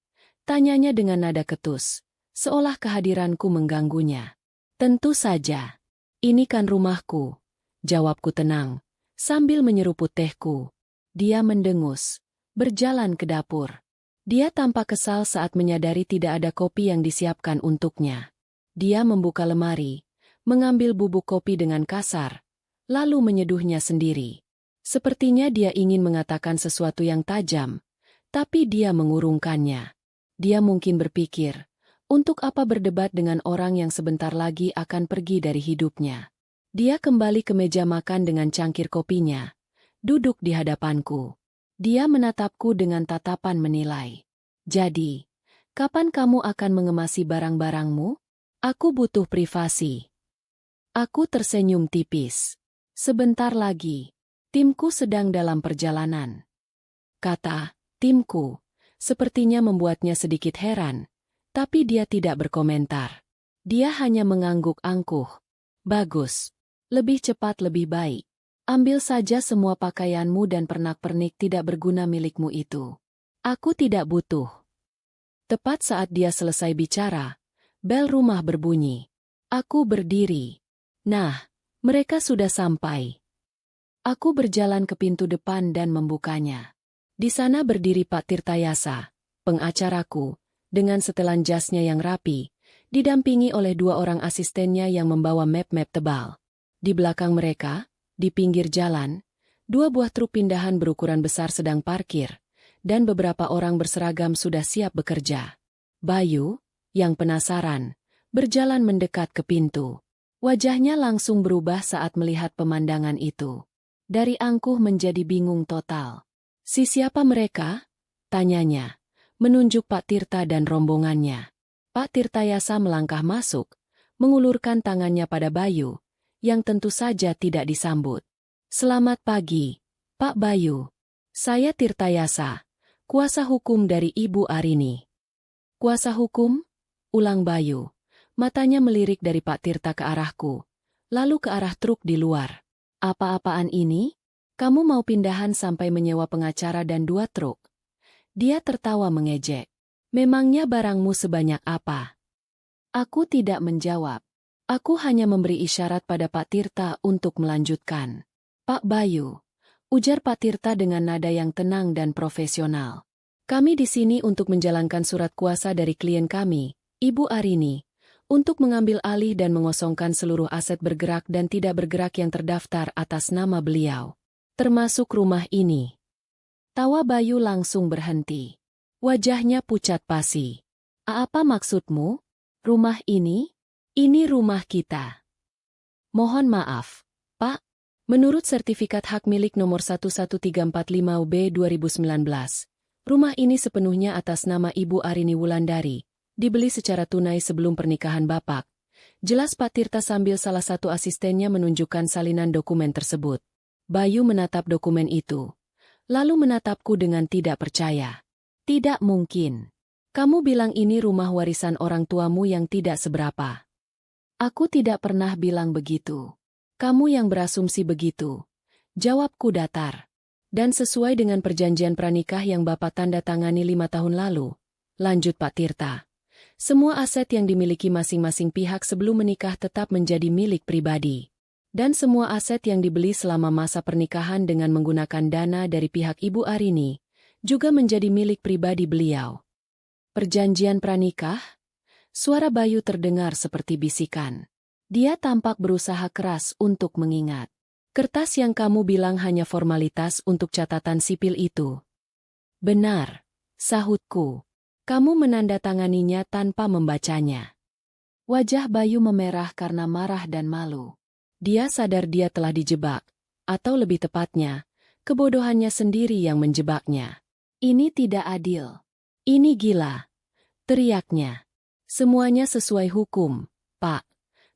Tanyanya dengan nada ketus, seolah kehadiranku mengganggunya. "Tentu saja. Ini kan rumahku," jawabku tenang, sambil menyeruput tehku. Dia mendengus, berjalan ke dapur. Dia tampak kesal saat menyadari tidak ada kopi yang disiapkan untuknya. Dia membuka lemari, mengambil bubuk kopi dengan kasar, lalu menyeduhnya sendiri. Sepertinya dia ingin mengatakan sesuatu yang tajam, tapi dia mengurungkannya. Dia mungkin berpikir, untuk apa berdebat dengan orang yang sebentar lagi akan pergi dari hidupnya. Dia kembali ke meja makan dengan cangkir kopinya, duduk di hadapanku. Dia menatapku dengan tatapan menilai. "Jadi, kapan kamu akan mengemasi barang-barangmu? Aku butuh privasi." Aku tersenyum tipis. "Sebentar lagi. Timku sedang dalam perjalanan." Kata "timku" sepertinya membuatnya sedikit heran, tapi dia tidak berkomentar. Dia hanya mengangguk angkuh. "Bagus. Lebih cepat lebih baik. Ambil saja semua pakaianmu dan pernak-pernik tidak berguna milikmu itu. Aku tidak butuh." Tepat saat dia selesai bicara, bel rumah berbunyi. Aku berdiri. Nah, mereka sudah sampai. Aku berjalan ke pintu depan dan membukanya. Di sana berdiri Pak Tirtayasa, pengacaraku, dengan setelan jasnya yang rapi, didampingi oleh 2 orang asistennya yang membawa map-map tebal. Di belakang mereka, di pinggir jalan, 2 buah truk pindahan berukuran besar sedang parkir, dan beberapa orang berseragam sudah siap bekerja. Bayu, yang penasaran, berjalan mendekat ke pintu. Wajahnya langsung berubah saat melihat pemandangan itu. Dari angkuh menjadi bingung total. Siapa mereka?" tanyanya, menunjuk Pak Tirta dan rombongannya. Pak Tirtayasa melangkah masuk, mengulurkan tangannya pada Bayu, yang tentu saja tidak disambut. "Selamat pagi, Pak Bayu. Saya Tirtayasa, kuasa hukum dari Ibu Arini." "Kuasa hukum?" ulang Bayu. Matanya melirik dari Pak Tirta ke arahku, lalu ke arah truk di luar. "Apa-apaan ini? Kamu mau pindahan sampai menyewa pengacara dan 2 truk?" Dia tertawa mengejek. "Memangnya barangmu sebanyak apa?" Aku tidak menjawab. Aku hanya memberi isyarat pada Pak Tirta untuk melanjutkan. "Pak Bayu," ujar Pak Tirta dengan nada yang tenang dan profesional. "Kami di sini untuk menjalankan surat kuasa dari klien kami, Ibu Arini, untuk mengambil alih dan mengosongkan seluruh aset bergerak dan tidak bergerak yang terdaftar atas nama beliau. termasuk rumah ini. Tawa Bayu langsung berhenti. Wajahnya pucat pasi. Apa maksudmu? Rumah ini? Ini rumah kita. Mohon maaf, Pak. Menurut sertifikat hak milik nomor 11345-B 2019, rumah ini sepenuhnya atas nama Ibu Arini Wulandari, dibeli secara tunai sebelum pernikahan Bapak. Jelas Pak Tirta sambil salah satu asistennya menunjukkan salinan dokumen tersebut. Bayu menatap dokumen itu, lalu menatapku dengan tidak percaya. Tidak mungkin. Kamu bilang ini rumah warisan orang tuamu yang tidak seberapa. Aku tidak pernah bilang begitu. Kamu yang berasumsi begitu. Jawabku datar. Dan sesuai dengan perjanjian pranikah yang Bapak tanda tangani 5 tahun lalu. Lanjut Pak Tirta. Semua aset yang dimiliki masing-masing pihak sebelum menikah tetap menjadi milik pribadi. Dan semua aset yang dibeli selama masa pernikahan dengan menggunakan dana dari pihak Ibu Arini, juga menjadi milik pribadi beliau. Perjanjian pranikah? Suara Bayu terdengar seperti bisikan. Dia tampak berusaha keras untuk mengingat. Kertas yang kamu bilang hanya formalitas untuk catatan sipil itu. Benar, sahutku. Kamu menandatanganinya tanpa membacanya. Wajah Bayu memerah karena marah dan malu. Dia sadar dia telah dijebak, atau lebih tepatnya, kebodohannya sendiri yang menjebaknya. Ini tidak adil. Ini gila. Teriaknya. Semuanya sesuai hukum, Pak.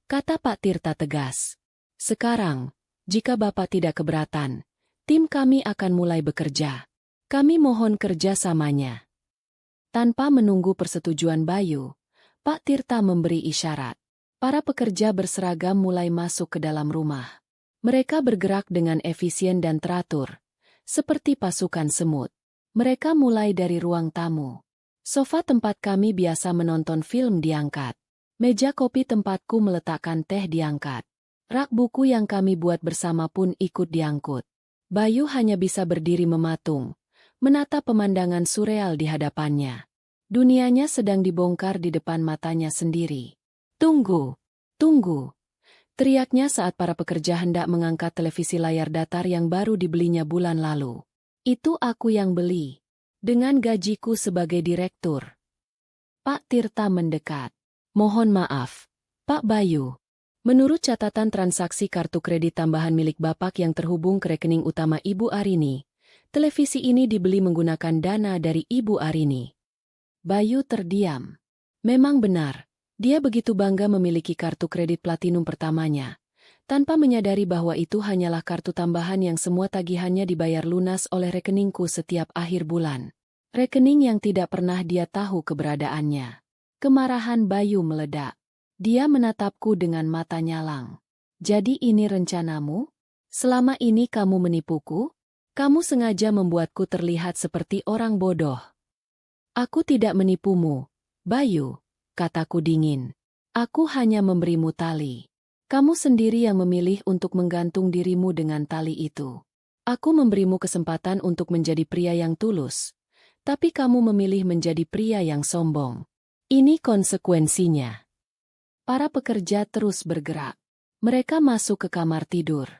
Kata Pak Tirta tegas. Sekarang, jika Bapak tidak keberatan, tim kami akan mulai bekerja. Kami mohon kerjasamanya. Tanpa menunggu persetujuan Bayu, Pak Tirta memberi isyarat. Para pekerja berseragam mulai masuk ke dalam rumah. Mereka bergerak dengan efisien dan teratur, seperti pasukan semut. Mereka mulai dari ruang tamu. Sofa tempat kami biasa menonton film diangkat. Meja kopi tempatku meletakkan teh diangkat. Rak buku yang kami buat bersama pun ikut diangkut. Bayu hanya bisa berdiri mematung, menatap pemandangan surreal di hadapannya. Dunianya sedang dibongkar di depan matanya sendiri. Tunggu, tunggu. Teriaknya saat para pekerja hendak mengangkat televisi layar datar yang baru dibelinya bulan lalu. Itu aku yang beli. Dengan gajiku sebagai direktur. Pak Tirta mendekat. Mohon maaf, Pak Bayu. Menurut catatan transaksi kartu kredit tambahan milik Bapak yang terhubung ke rekening utama Ibu Arini, televisi ini dibeli menggunakan dana dari Ibu Arini. Bayu terdiam. Memang benar, dia begitu bangga memiliki kartu kredit platinum pertamanya, tanpa menyadari bahwa itu hanyalah kartu tambahan yang semua tagihannya dibayar lunas oleh rekeningku setiap akhir bulan. Rekening yang tidak pernah dia tahu keberadaannya. Kemarahan Bayu meledak. Dia menatapku dengan mata nyalang. Jadi ini rencanamu? Selama ini kamu menipuku? Kamu sengaja membuatku terlihat seperti orang bodoh. Aku tidak menipumu, Bayu, kataku dingin. Aku hanya memberimu tali. Kamu sendiri yang memilih untuk menggantung dirimu dengan tali itu. Aku memberimu kesempatan untuk menjadi pria yang tulus. Tapi kamu memilih menjadi pria yang sombong. Ini konsekuensinya. Para pekerja terus bergerak. Mereka masuk ke kamar tidur.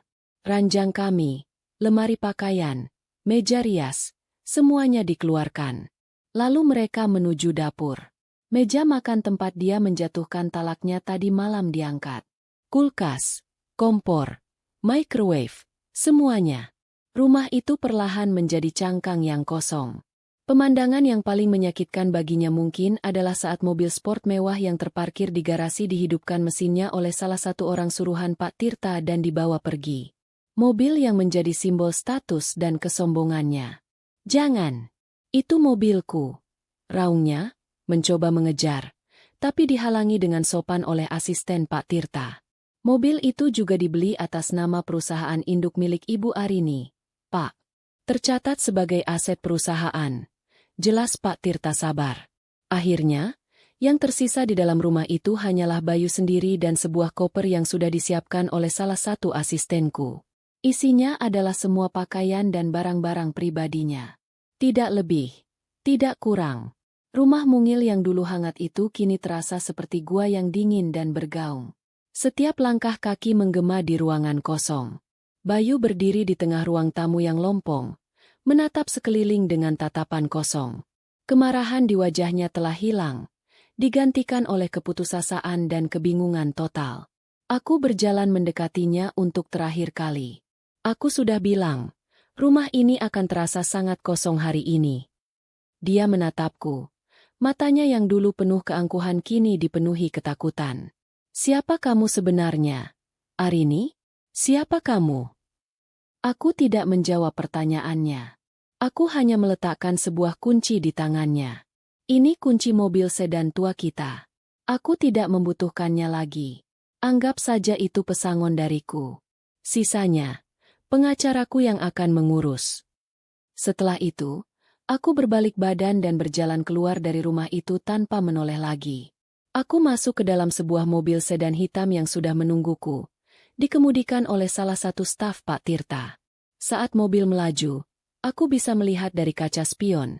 Ranjang kami, lemari pakaian, meja rias, semuanya dikeluarkan. Lalu mereka menuju dapur. Meja makan tempat dia menjatuhkan talaknya tadi malam diangkat. Kulkas, kompor, microwave, semuanya. Rumah itu perlahan menjadi cangkang yang kosong. Pemandangan yang paling menyakitkan baginya mungkin adalah saat mobil sport mewah yang terparkir di garasi dihidupkan mesinnya oleh salah satu orang suruhan Pak Tirta dan dibawa pergi. Mobil yang menjadi simbol status dan kesombongannya. Jangan! Itu mobilku. Raungnya, mencoba mengejar, tapi dihalangi dengan sopan oleh asisten Pak Tirta. Mobil itu juga dibeli atas nama perusahaan induk milik Ibu Arini, Pak. Tercatat sebagai aset perusahaan. Jelas Pak Tirta sabar. Akhirnya, yang tersisa di dalam rumah itu hanyalah Bayu sendiri dan sebuah koper yang sudah disiapkan oleh salah satu asistenku. Isinya adalah semua pakaian dan barang-barang pribadinya. Tidak lebih, tidak kurang. Rumah mungil yang dulu hangat itu kini terasa seperti gua yang dingin dan bergaung. Setiap langkah kaki menggema di ruangan kosong. Bayu berdiri di tengah ruang tamu yang lompong, menatap sekeliling dengan tatapan kosong. Kemarahan di wajahnya telah hilang, digantikan oleh keputusasaan dan kebingungan total. Aku berjalan mendekatinya untuk terakhir kali. Aku sudah bilang, rumah ini akan terasa sangat kosong hari ini. Dia menatapku. Matanya yang dulu penuh keangkuhan kini dipenuhi ketakutan. Siapa kamu sebenarnya? Arini? Siapa kamu? Aku tidak menjawab pertanyaannya. Aku hanya meletakkan sebuah kunci di tangannya. Ini kunci mobil sedan tua kita. Aku tidak membutuhkannya lagi. Anggap saja itu pesangon dariku. Sisanya, pengacaraku yang akan mengurus. Setelah itu, aku berbalik badan dan berjalan keluar dari rumah itu tanpa menoleh lagi. Aku masuk ke dalam sebuah mobil sedan hitam yang sudah menungguku, dikemudikan oleh salah satu staf Pak Tirta. Saat mobil melaju, aku bisa melihat dari kaca spion,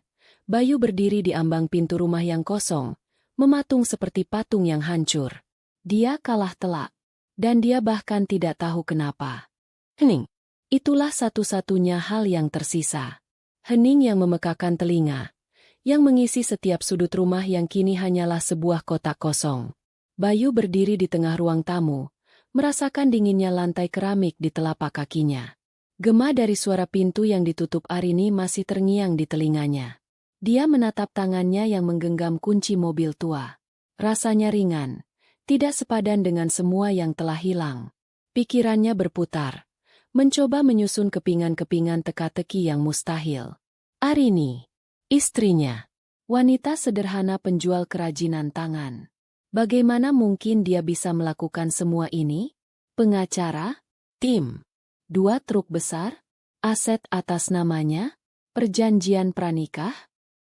Bayu berdiri di ambang pintu rumah yang kosong, mematung seperti patung yang hancur. Dia kalah telak, dan dia bahkan tidak tahu kenapa. Hening. Itulah satu-satunya hal yang tersisa. Hening yang memekakan telinga, yang mengisi setiap sudut rumah yang kini hanyalah sebuah kotak kosong. Bayu berdiri di tengah ruang tamu, merasakan dinginnya lantai keramik di telapak kakinya. Gema dari suara pintu yang ditutup Arini masih terngiang di telinganya. Dia menatap tangannya yang menggenggam kunci mobil tua. Rasanya ringan, tidak sepadan dengan semua yang telah hilang. Pikirannya berputar, mencoba menyusun kepingan-kepingan teka-teki yang mustahil. Arini, istrinya, wanita sederhana penjual kerajinan tangan. Bagaimana mungkin dia bisa melakukan semua ini? Pengacara? Tim? 2 truk besar? Aset atas namanya? Perjanjian pranikah?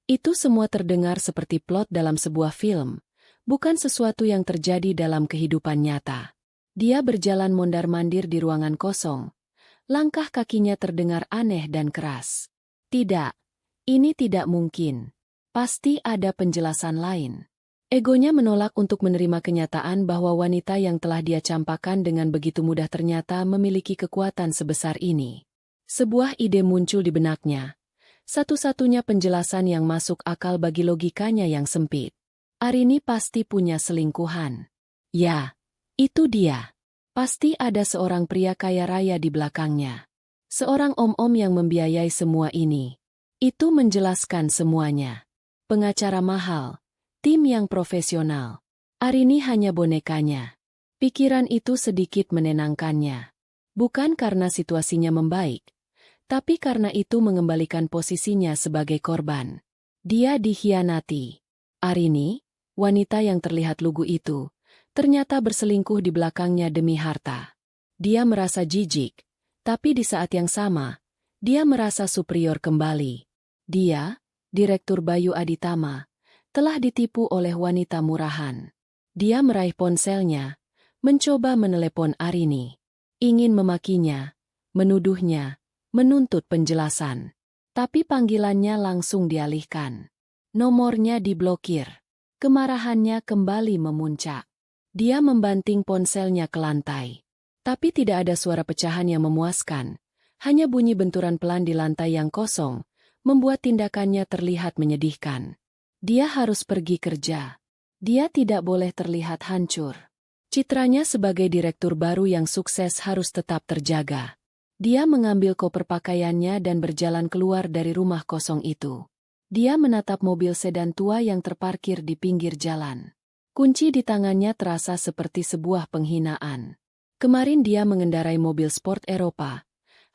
Itu semua terdengar seperti plot dalam sebuah film, bukan sesuatu yang terjadi dalam kehidupan nyata. Dia berjalan mondar-mandir di ruangan kosong. Langkah kakinya terdengar aneh dan keras. Tidak, ini tidak mungkin. Pasti ada penjelasan lain. Egonya menolak untuk menerima kenyataan bahwa wanita yang telah dia campakkan dengan begitu mudah ternyata memiliki kekuatan sebesar ini. Sebuah ide muncul di benaknya. Satu-satunya penjelasan yang masuk akal bagi logikanya yang sempit. Arini pasti punya selingkuhan. Ya, itu dia. Pasti ada seorang pria kaya raya di belakangnya. Seorang om-om yang membiayai semua ini. Itu menjelaskan semuanya. Pengacara mahal. Tim yang profesional. Arini hanya bonekanya. Pikiran itu sedikit menenangkannya. Bukan karena situasinya membaik, tapi karena itu mengembalikan posisinya sebagai korban. Dia dikhianati. Arini, wanita yang terlihat lugu itu, ternyata berselingkuh di belakangnya demi harta. Dia merasa jijik, tapi di saat yang sama, dia merasa superior kembali. Dia, Direktur Bayu Aditama, telah ditipu oleh wanita murahan. Dia meraih ponselnya, mencoba menelepon Arini. Ingin memakinya, menuduhnya, menuntut penjelasan. Tapi panggilannya langsung dialihkan. Nomornya diblokir. Kemarahannya kembali memuncak. Dia membanting ponselnya ke lantai. Tapi tidak ada suara pecahan yang memuaskan. Hanya bunyi benturan pelan di lantai yang kosong, membuat tindakannya terlihat menyedihkan. Dia harus pergi kerja. Dia tidak boleh terlihat hancur. Citranya sebagai direktur baru yang sukses harus tetap terjaga. Dia mengambil koper pakaiannya dan berjalan keluar dari rumah kosong itu. Dia menatap mobil sedan tua yang terparkir di pinggir jalan. Kunci di tangannya terasa seperti sebuah penghinaan. Kemarin dia mengendarai mobil sport Eropa.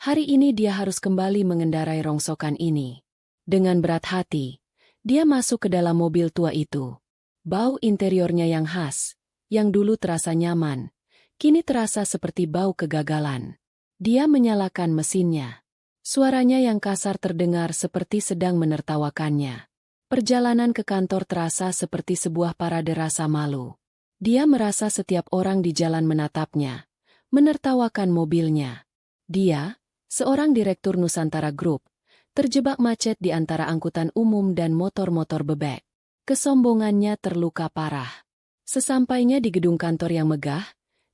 Hari ini dia harus kembali mengendarai rongsokan ini. Dengan berat hati, dia masuk ke dalam mobil tua itu. Bau interiornya yang khas, yang dulu terasa nyaman, kini terasa seperti bau kegagalan. Dia menyalakan mesinnya. Suaranya yang kasar terdengar seperti sedang menertawakannya. Perjalanan ke kantor terasa seperti sebuah parade rasa malu. Dia merasa setiap orang di jalan menatapnya, menertawakan mobilnya. Dia, seorang direktur Nusantara Group, terjebak macet di antara angkutan umum dan motor-motor bebek. Kesombongannya terluka parah. Sesampainya di gedung kantor yang megah,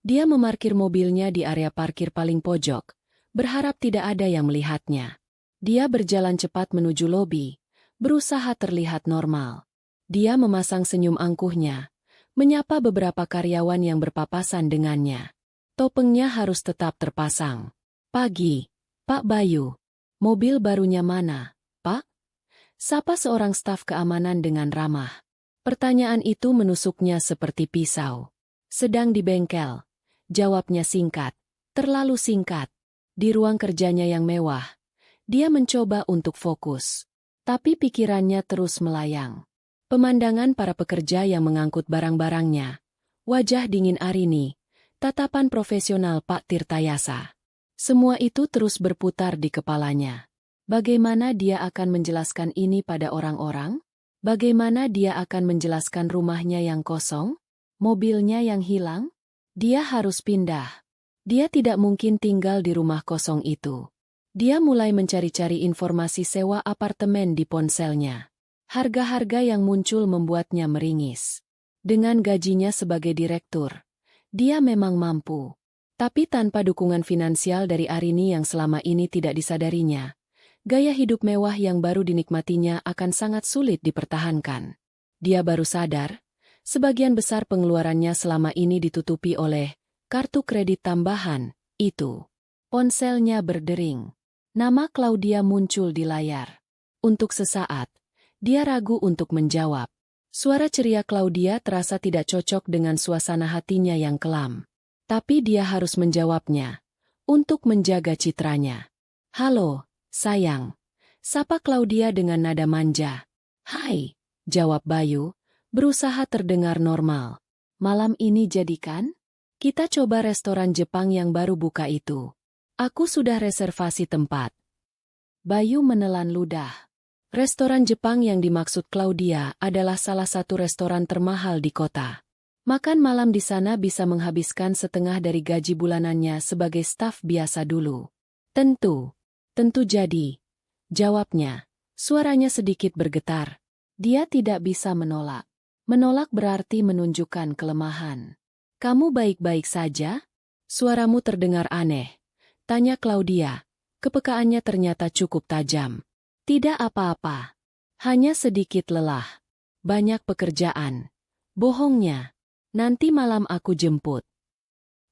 dia memarkir mobilnya di area parkir paling pojok, berharap tidak ada yang melihatnya. Dia berjalan cepat menuju lobi, berusaha terlihat normal. Dia memasang senyum angkuhnya, menyapa beberapa karyawan yang berpapasan dengannya. Topengnya harus tetap terpasang. "Pagi, Pak Bayu. Mobil barunya mana, Pak?" Sapa seorang staf keamanan dengan ramah. Pertanyaan itu menusuknya seperti pisau. "Sedang di bengkel," jawabnya singkat, terlalu singkat. Di ruang kerjanya yang mewah, dia mencoba untuk fokus. Tapi pikirannya terus melayang. Pemandangan para pekerja yang mengangkut barang-barangnya, wajah dingin Arini, tatapan profesional Pak Tirtayasa. Semua itu terus berputar di kepalanya. Bagaimana dia akan menjelaskan ini pada orang-orang? Bagaimana dia akan menjelaskan rumahnya yang kosong? Mobilnya yang hilang? Dia harus pindah. Dia tidak mungkin tinggal di rumah kosong itu. Dia mulai mencari-cari informasi sewa apartemen di ponselnya. Harga-harga yang muncul membuatnya meringis. Dengan gajinya sebagai direktur, dia memang mampu. Tapi tanpa dukungan finansial dari Arini yang selama ini tidak disadarinya, gaya hidup mewah yang baru dinikmatinya akan sangat sulit dipertahankan. Dia baru sadar, sebagian besar pengeluarannya selama ini ditutupi oleh kartu kredit tambahan, itu. Ponselnya berdering. Nama Claudia muncul di layar. Untuk sesaat, dia ragu untuk menjawab. Suara ceria Claudia terasa tidak cocok dengan suasana hatinya yang kelam. Tapi dia harus menjawabnya, untuk menjaga citranya. "Halo, sayang," sapa Claudia dengan nada manja. "Hai," jawab Bayu, berusaha terdengar normal. "Malam ini jadikan? Kita coba restoran Jepang yang baru buka itu. Aku sudah reservasi tempat." Bayu menelan ludah. Restoran Jepang yang dimaksud Claudia adalah salah satu restoran termahal di kota. Makan malam di sana bisa menghabiskan setengah dari gaji bulanannya sebagai staf biasa dulu. Tentu jadi," jawabnya. Suaranya sedikit bergetar. Dia tidak bisa menolak. Menolak berarti menunjukkan kelemahan. "Kamu baik-baik saja?" "Suaramu terdengar aneh," tanya Claudia. Kepekaannya ternyata cukup tajam. "Tidak apa-apa. Hanya sedikit lelah. Banyak pekerjaan." Bohongnya. "Nanti malam aku jemput."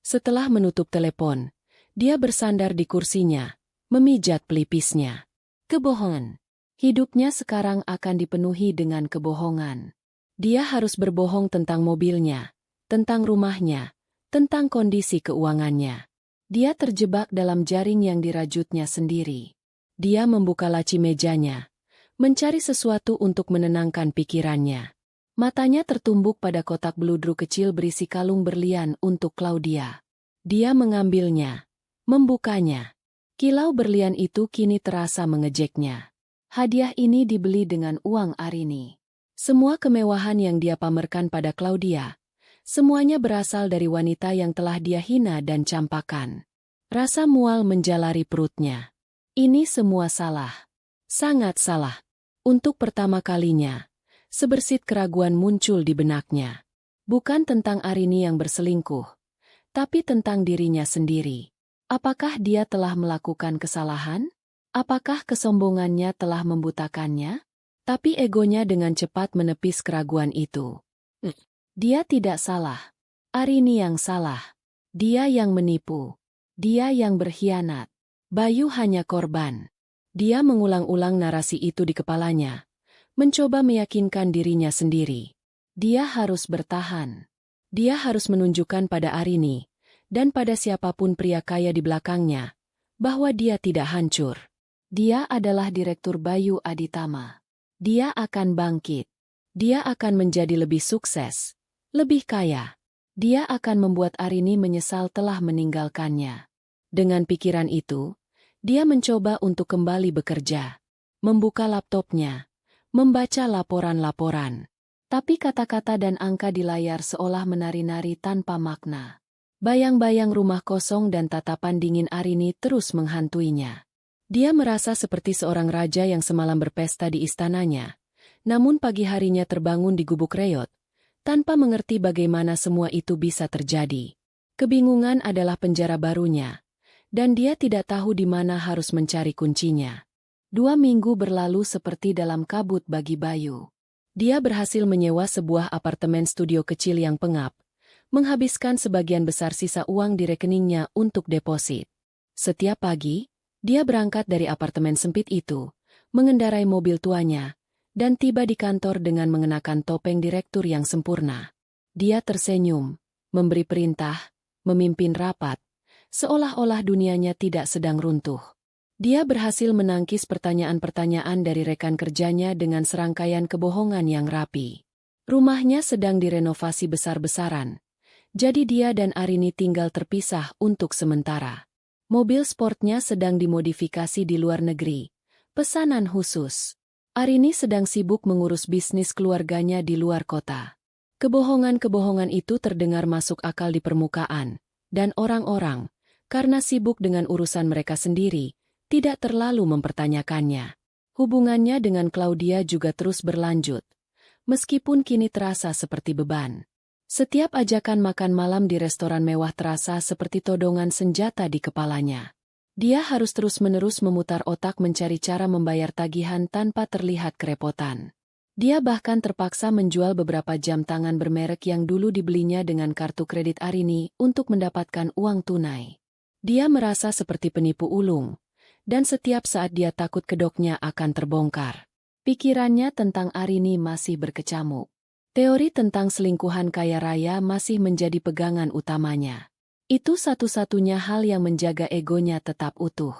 Setelah menutup telepon, dia bersandar di kursinya, memijat pelipisnya. Kebohongan. Hidupnya sekarang akan dipenuhi dengan kebohongan. Dia harus berbohong tentang mobilnya, tentang rumahnya, tentang kondisi keuangannya. Dia terjebak dalam jaring yang dirajutnya sendiri. Dia membuka laci mejanya, mencari sesuatu untuk menenangkan pikirannya. Matanya tertumbuk pada kotak beludru kecil berisi kalung berlian untuk Claudia. Dia mengambilnya, membukanya. Kilau berlian itu kini terasa mengejeknya. Hadiah ini dibeli dengan uang Arini. Semua kemewahan yang dia pamerkan pada Claudia, semuanya berasal dari wanita yang telah dia hina dan campakan. Rasa mual menjalari perutnya. Ini semua salah. Sangat salah. Untuk pertama kalinya, sebersit keraguan muncul di benaknya. Bukan tentang Arini yang berselingkuh, tapi tentang dirinya sendiri. Apakah dia telah melakukan kesalahan? Apakah kesombongannya telah membutakannya? Tapi egonya dengan cepat menepis keraguan itu. Dia tidak salah. Arini yang salah. Dia yang menipu. Dia yang berkhianat. Bayu hanya korban. Dia mengulang-ulang narasi itu di kepalanya, mencoba meyakinkan dirinya sendiri. Dia harus bertahan. Dia harus menunjukkan pada Arini, dan pada siapapun pria kaya di belakangnya, bahwa dia tidak hancur. Dia adalah Direktur Bayu Aditama. Dia akan bangkit. Dia akan menjadi lebih sukses, lebih kaya. Dia akan membuat Arini menyesal telah meninggalkannya. Dengan pikiran itu, dia mencoba untuk kembali bekerja. Membuka laptopnya, membaca laporan-laporan. Tapi kata-kata dan angka di layar seolah menari-nari tanpa makna. Bayang-bayang rumah kosong dan tatapan dingin Arini terus menghantuinya. Dia merasa seperti seorang raja yang semalam berpesta di istananya, namun pagi harinya terbangun di gubuk reot, tanpa mengerti bagaimana semua itu bisa terjadi. Kebingungan adalah penjara barunya, Dan dia tidak tahu di mana harus mencari kuncinya. 2 minggu berlalu seperti dalam kabut bagi Bayu. Dia berhasil menyewa sebuah apartemen studio kecil yang pengap, menghabiskan sebagian besar sisa uang di rekeningnya untuk deposit. Setiap pagi, dia berangkat dari apartemen sempit itu, mengendarai mobil tuanya, dan tiba di kantor dengan mengenakan topeng direktur yang sempurna. Dia tersenyum, memberi perintah, memimpin rapat, seolah-olah dunianya tidak sedang runtuh. Dia berhasil menangkis pertanyaan-pertanyaan dari rekan kerjanya dengan serangkaian kebohongan yang rapi. Rumahnya sedang direnovasi besar-besaran, jadi dia dan Arini tinggal terpisah untuk sementara. Mobil sportnya sedang dimodifikasi di luar negeri, pesanan khusus. Arini sedang sibuk mengurus bisnis keluarganya di luar kota. Kebohongan-kebohongan itu terdengar masuk akal di permukaan, dan orang-orang, karena sibuk dengan urusan mereka sendiri, tidak terlalu mempertanyakannya. Hubungannya dengan Claudia juga terus berlanjut, meskipun kini terasa seperti beban. Setiap ajakan makan malam di restoran mewah terasa seperti todongan senjata di kepalanya. Dia harus terus-menerus memutar otak mencari cara membayar tagihan tanpa terlihat kerepotan. Dia bahkan terpaksa menjual beberapa jam tangan bermerek yang dulu dibelinya dengan kartu kredit Arini untuk mendapatkan uang tunai. Dia merasa seperti penipu ulung, dan setiap saat dia takut kedoknya akan terbongkar. Pikirannya tentang Arini masih berkecamuk. Teori tentang selingkuhan kaya raya masih menjadi pegangan utamanya. Itu satu-satunya hal yang menjaga egonya tetap utuh.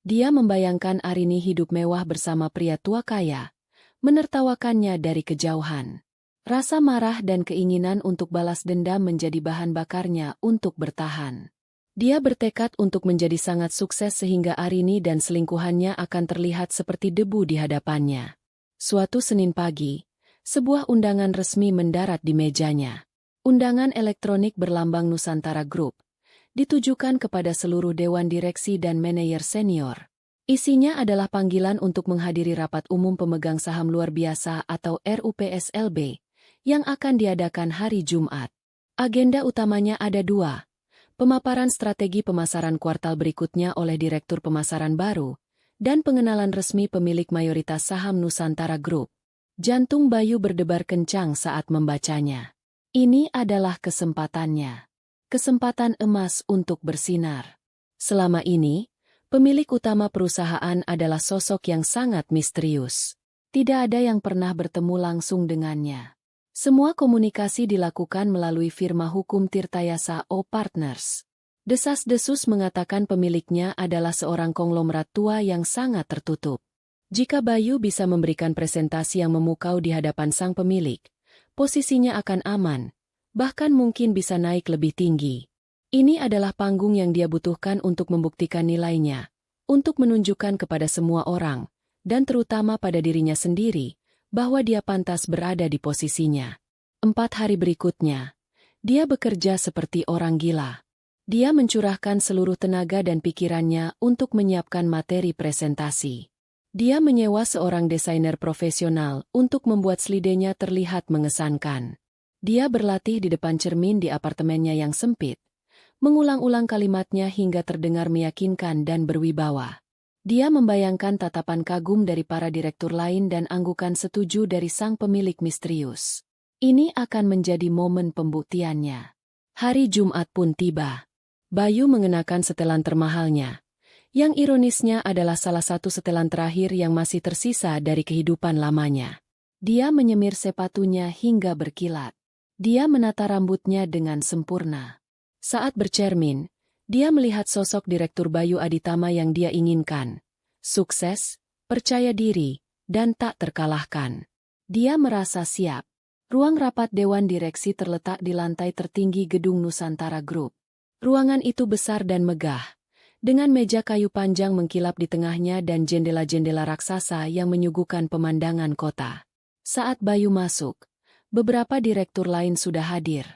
Dia membayangkan Arini hidup mewah bersama pria tua kaya, menertawakannya dari kejauhan. Rasa marah dan keinginan untuk balas dendam menjadi bahan bakarnya untuk bertahan. Dia bertekad untuk menjadi sangat sukses sehingga Arini dan selingkuhannya akan terlihat seperti debu di hadapannya. Suatu Senin pagi, sebuah undangan resmi mendarat di mejanya. Undangan elektronik berlambang Nusantara Group, ditujukan kepada seluruh dewan direksi dan manajer senior. Isinya adalah panggilan untuk menghadiri rapat umum pemegang saham luar biasa atau RUPSLB, yang akan diadakan hari Jumat. Agenda utamanya ada 2. Pemaparan strategi pemasaran kuartal berikutnya oleh Direktur Pemasaran baru, dan pengenalan resmi pemilik mayoritas saham Nusantara Group. Jantung Bayu berdebar kencang saat membacanya. Ini adalah kesempatannya. Kesempatan emas untuk bersinar. Selama ini, pemilik utama perusahaan adalah sosok yang sangat misterius. Tidak ada yang pernah bertemu langsung dengannya. Semua komunikasi dilakukan melalui firma hukum Tirtayasa O Partners. Desas-desus mengatakan pemiliknya adalah seorang konglomerat tua yang sangat tertutup. Jika Bayu bisa memberikan presentasi yang memukau di hadapan sang pemilik, posisinya akan aman, bahkan mungkin bisa naik lebih tinggi. Ini adalah panggung yang dia butuhkan untuk membuktikan nilainya, untuk menunjukkan kepada semua orang, dan terutama pada dirinya sendiri, bahwa dia pantas berada di posisinya. 4 hari berikutnya, dia bekerja seperti orang gila. Dia mencurahkan seluruh tenaga dan pikirannya untuk menyiapkan materi presentasi. Dia menyewa seorang desainer profesional untuk membuat slidenya terlihat mengesankan. Dia berlatih di depan cermin di apartemennya yang sempit, mengulang-ulang kalimatnya hingga terdengar meyakinkan dan berwibawa. Dia membayangkan tatapan kagum dari para direktur lain dan anggukan setuju dari sang pemilik misterius. Ini akan menjadi momen pembuktiannya. Hari Jumat pun tiba. Bayu mengenakan setelan termahalnya, yang ironisnya adalah salah satu setelan terakhir yang masih tersisa dari kehidupan lamanya. Dia menyemir sepatunya hingga berkilat. Dia menata rambutnya dengan sempurna. Saat bercermin, dia melihat sosok Direktur Bayu Aditama yang dia inginkan. Sukses, percaya diri, dan tak terkalahkan. Dia merasa siap. Ruang rapat Dewan Direksi terletak di lantai tertinggi gedung Nusantara Group. Ruangan itu besar dan megah, dengan meja kayu panjang mengkilap di tengahnya dan jendela-jendela raksasa yang menyuguhkan pemandangan kota. Saat Bayu masuk, beberapa direktur lain sudah hadir.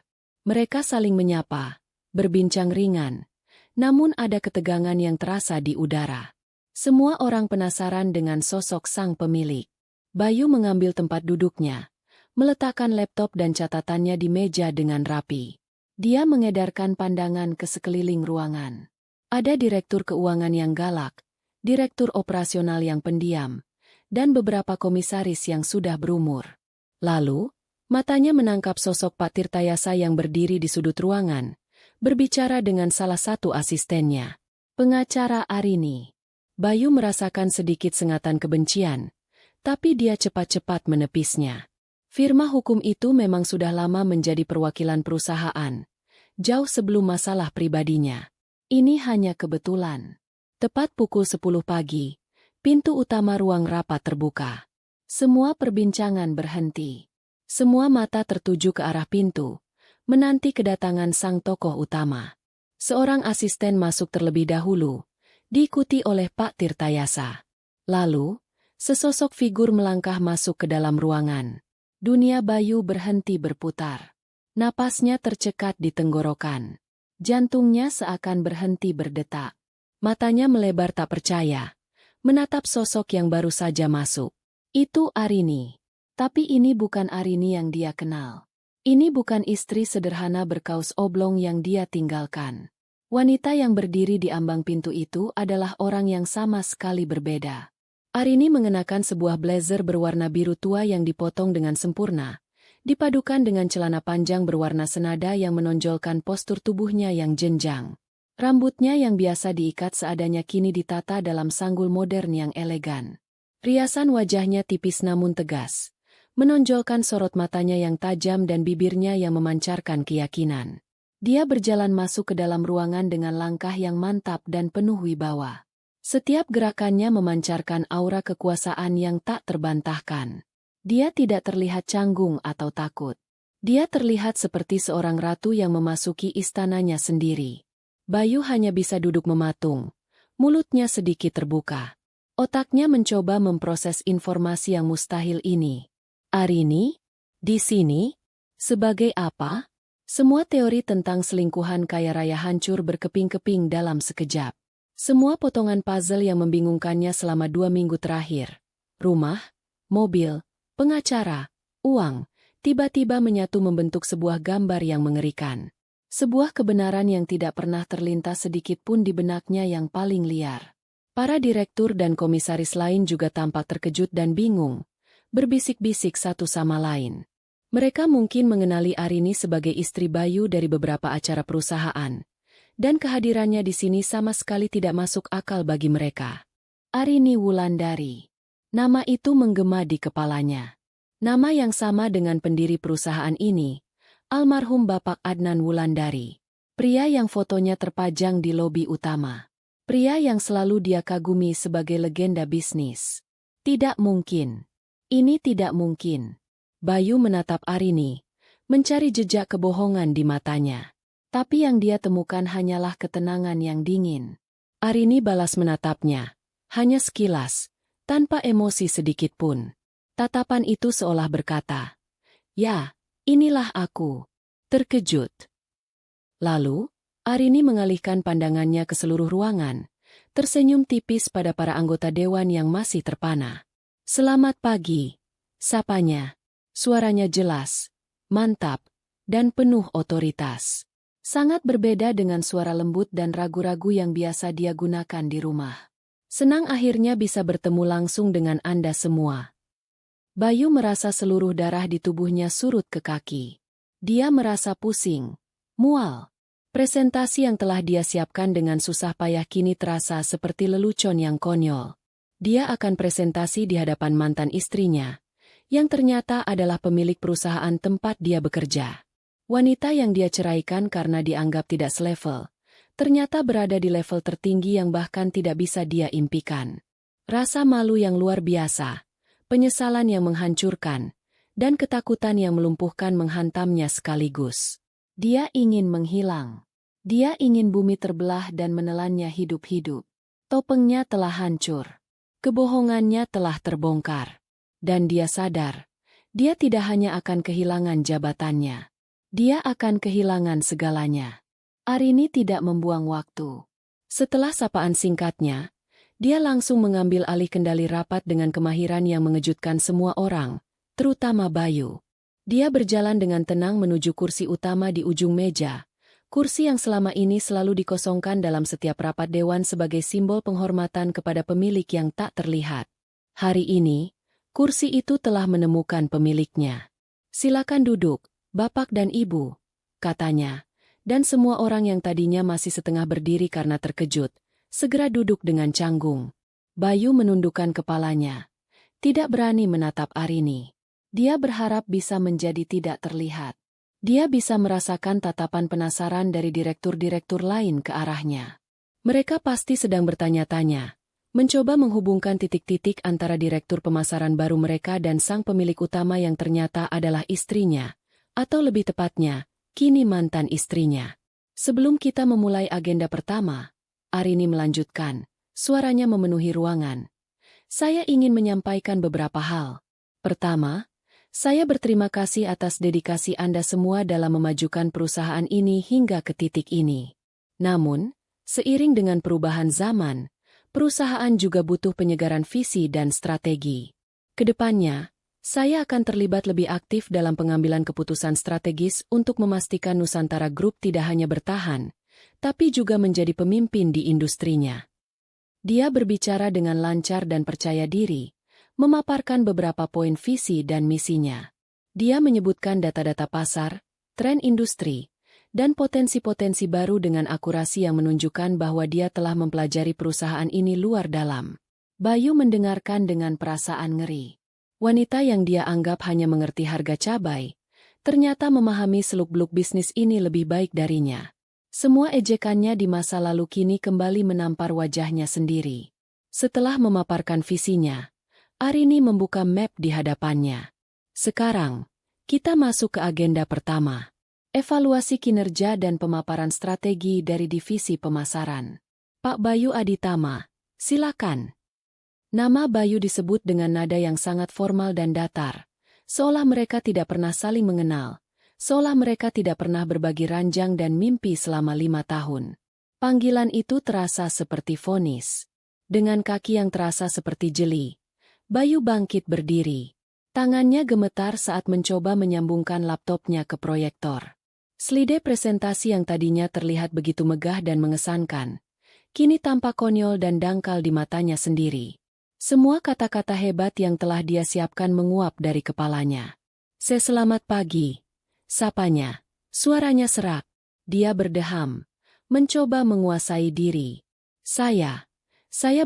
Mereka saling menyapa, berbincang ringan, namun ada ketegangan yang terasa di udara. Semua orang penasaran dengan sosok sang pemilik. Bayu mengambil tempat duduknya, meletakkan laptop dan catatannya di meja dengan rapi. Dia mengedarkan pandangan ke sekeliling ruangan. Ada direktur keuangan yang galak, direktur operasional yang pendiam, dan beberapa komisaris yang sudah berumur. Lalu, matanya menangkap sosok Pak Tirtayasa yang berdiri di sudut ruangan, berbicara dengan salah satu asistennya. Pengacara Arini. Bayu merasakan sedikit sengatan kebencian, tapi dia cepat-cepat menepisnya. Firma hukum itu memang sudah lama menjadi perwakilan perusahaan, jauh sebelum masalah pribadinya. Ini hanya kebetulan. Tepat pukul 10 pagi, pintu utama ruang rapat terbuka. Semua perbincangan berhenti. Semua mata tertuju ke arah pintu, menanti kedatangan sang tokoh utama. Seorang asisten masuk terlebih dahulu, diikuti oleh Pak Tirtayasa. Lalu, sesosok figur melangkah masuk ke dalam ruangan. Dunia Bayu berhenti berputar. Napasnya tercekat di tenggorokan. Jantungnya seakan berhenti berdetak. Matanya melebar tak percaya, menatap sosok yang baru saja masuk. Itu Arini. Tapi ini bukan Arini yang dia kenal. Ini bukan istri sederhana berkaus oblong yang dia tinggalkan. Wanita yang berdiri di ambang pintu itu adalah orang yang sama sekali berbeda. Arini mengenakan sebuah blazer berwarna biru tua yang dipotong dengan sempurna, dipadukan dengan celana panjang berwarna senada yang menonjolkan postur tubuhnya yang jenjang. Rambutnya yang biasa diikat seadanya kini ditata dalam sanggul modern yang elegan. Riasan wajahnya tipis namun tegas, menonjolkan sorot matanya yang tajam dan bibirnya yang memancarkan keyakinan. Dia berjalan masuk ke dalam ruangan dengan langkah yang mantap dan penuh wibawa. Setiap gerakannya memancarkan aura kekuasaan yang tak terbantahkan. Dia tidak terlihat canggung atau takut. Dia terlihat seperti seorang ratu yang memasuki istananya sendiri. Bayu hanya bisa duduk mematung, mulutnya sedikit terbuka. Otaknya mencoba memproses informasi yang mustahil ini. Arini? Di sini? Sebagai apa? Semua teori tentang selingkuhan kaya raya hancur berkeping-keping dalam sekejap. Semua potongan puzzle yang membingungkannya selama 2 minggu terakhir. Rumah, mobil, pengacara, uang, tiba-tiba menyatu membentuk sebuah gambar yang mengerikan. Sebuah kebenaran yang tidak pernah terlintas sedikit pun di benaknya yang paling liar. Para direktur dan komisaris lain juga tampak terkejut dan bingung, berbisik-bisik satu sama lain. Mereka mungkin mengenali Arini sebagai istri Bayu dari beberapa acara perusahaan, dan kehadirannya di sini sama sekali tidak masuk akal bagi mereka. Arini Wulandari. Nama itu menggema di kepalanya. Nama yang sama dengan pendiri perusahaan ini, almarhum Bapak Adnan Wulandari. Pria yang fotonya terpajang di lobi utama. Pria yang selalu dia kagumi sebagai legenda bisnis. Tidak mungkin. Ini tidak mungkin. Bayu menatap Arini, mencari jejak kebohongan di matanya. Tapi yang dia temukan hanyalah ketenangan yang dingin. Arini balas menatapnya, hanya sekilas, tanpa emosi sedikit pun. Tatapan itu seolah berkata, "Ya, inilah aku." Terkejut. Lalu, Arini mengalihkan pandangannya ke seluruh ruangan, tersenyum tipis pada para anggota dewan yang masih terpana. "Selamat pagi," sapanya. Suaranya jelas, mantap, dan penuh otoritas. Sangat berbeda dengan suara lembut dan ragu-ragu yang biasa dia gunakan di rumah. "Senang akhirnya bisa bertemu langsung dengan Anda semua." Bayu merasa seluruh darah di tubuhnya surut ke kaki. Dia merasa pusing, mual. Presentasi yang telah dia siapkan dengan susah payah kini terasa seperti lelucon yang konyol. Dia akan presentasi di hadapan mantan istrinya, yang ternyata adalah pemilik perusahaan tempat dia bekerja. Wanita yang dia ceraikan karena dianggap tidak selevel, ternyata berada di level tertinggi yang bahkan tidak bisa dia impikan. Rasa malu yang luar biasa, penyesalan yang menghancurkan, dan ketakutan yang melumpuhkan menghantamnya sekaligus. Dia ingin menghilang. Dia ingin bumi terbelah dan menelannya hidup-hidup. Topengnya telah hancur. Kebohongannya telah terbongkar. Dan dia sadar, dia tidak hanya akan kehilangan jabatannya. Dia akan kehilangan segalanya. Arini tidak membuang waktu. Setelah sapaan singkatnya, dia langsung mengambil alih kendali rapat dengan kemahiran yang mengejutkan semua orang, terutama Bayu. Dia berjalan dengan tenang menuju kursi utama di ujung meja, Kursi yang selama ini selalu dikosongkan dalam setiap rapat dewan sebagai simbol penghormatan kepada pemilik yang tak terlihat. Hari ini, kursi itu telah menemukan pemiliknya. "Silakan duduk, Bapak dan Ibu," katanya. Dan semua orang yang tadinya masih setengah berdiri karena terkejut, segera duduk dengan canggung. Bayu menundukkan kepalanya. Tidak berani menatap Arini. Dia berharap bisa menjadi tidak terlihat. Dia bisa merasakan tatapan penasaran dari direktur-direktur lain ke arahnya. Mereka pasti sedang bertanya-tanya, mencoba menghubungkan titik-titik antara direktur pemasaran baru mereka dan sang pemilik utama yang ternyata adalah istrinya, atau lebih tepatnya, kini mantan istrinya. "Sebelum kita memulai agenda pertama," Arini melanjutkan, suaranya memenuhi ruangan, "saya ingin menyampaikan beberapa hal. Pertama, saya berterima kasih atas dedikasi Anda semua dalam memajukan perusahaan ini hingga ke titik ini. Namun, seiring dengan perubahan zaman, perusahaan juga butuh penyegaran visi dan strategi. Kedepannya, saya akan terlibat lebih aktif dalam pengambilan keputusan strategis untuk memastikan Nusantara Group tidak hanya bertahan, tapi juga menjadi pemimpin di industrinya." Dia berbicara dengan lancar dan percaya diri, memaparkan beberapa poin visi dan misinya. Dia menyebutkan data-data pasar, tren industri, dan potensi-potensi baru dengan akurasi yang menunjukkan bahwa dia telah mempelajari perusahaan ini luar dalam. Bayu mendengarkan dengan perasaan ngeri. Wanita yang dia anggap hanya mengerti harga cabai, ternyata memahami seluk-beluk bisnis ini lebih baik darinya. Semua ejekannya di masa lalu kini kembali menampar wajahnya sendiri. Setelah memaparkan visinya, Arini membuka map di hadapannya. "Sekarang, kita masuk ke agenda pertama. Evaluasi kinerja dan pemaparan strategi dari divisi pemasaran. Pak Bayu Aditama, silakan." Nama Bayu disebut dengan nada yang sangat formal dan datar, seolah mereka tidak pernah saling mengenal, seolah mereka tidak pernah berbagi ranjang dan mimpi selama 5 tahun. Panggilan itu terasa seperti vonis. Dengan kaki yang terasa seperti jeli, Bayu bangkit berdiri. Tangannya gemetar saat mencoba menyambungkan laptopnya ke proyektor. Slide presentasi yang tadinya terlihat begitu megah dan mengesankan, kini tampak konyol dan dangkal di matanya sendiri. Semua kata-kata hebat yang telah dia siapkan menguap dari kepalanya. "Selamat pagi," sapanya. Suaranya serak. Dia berdeham, mencoba menguasai diri. Saya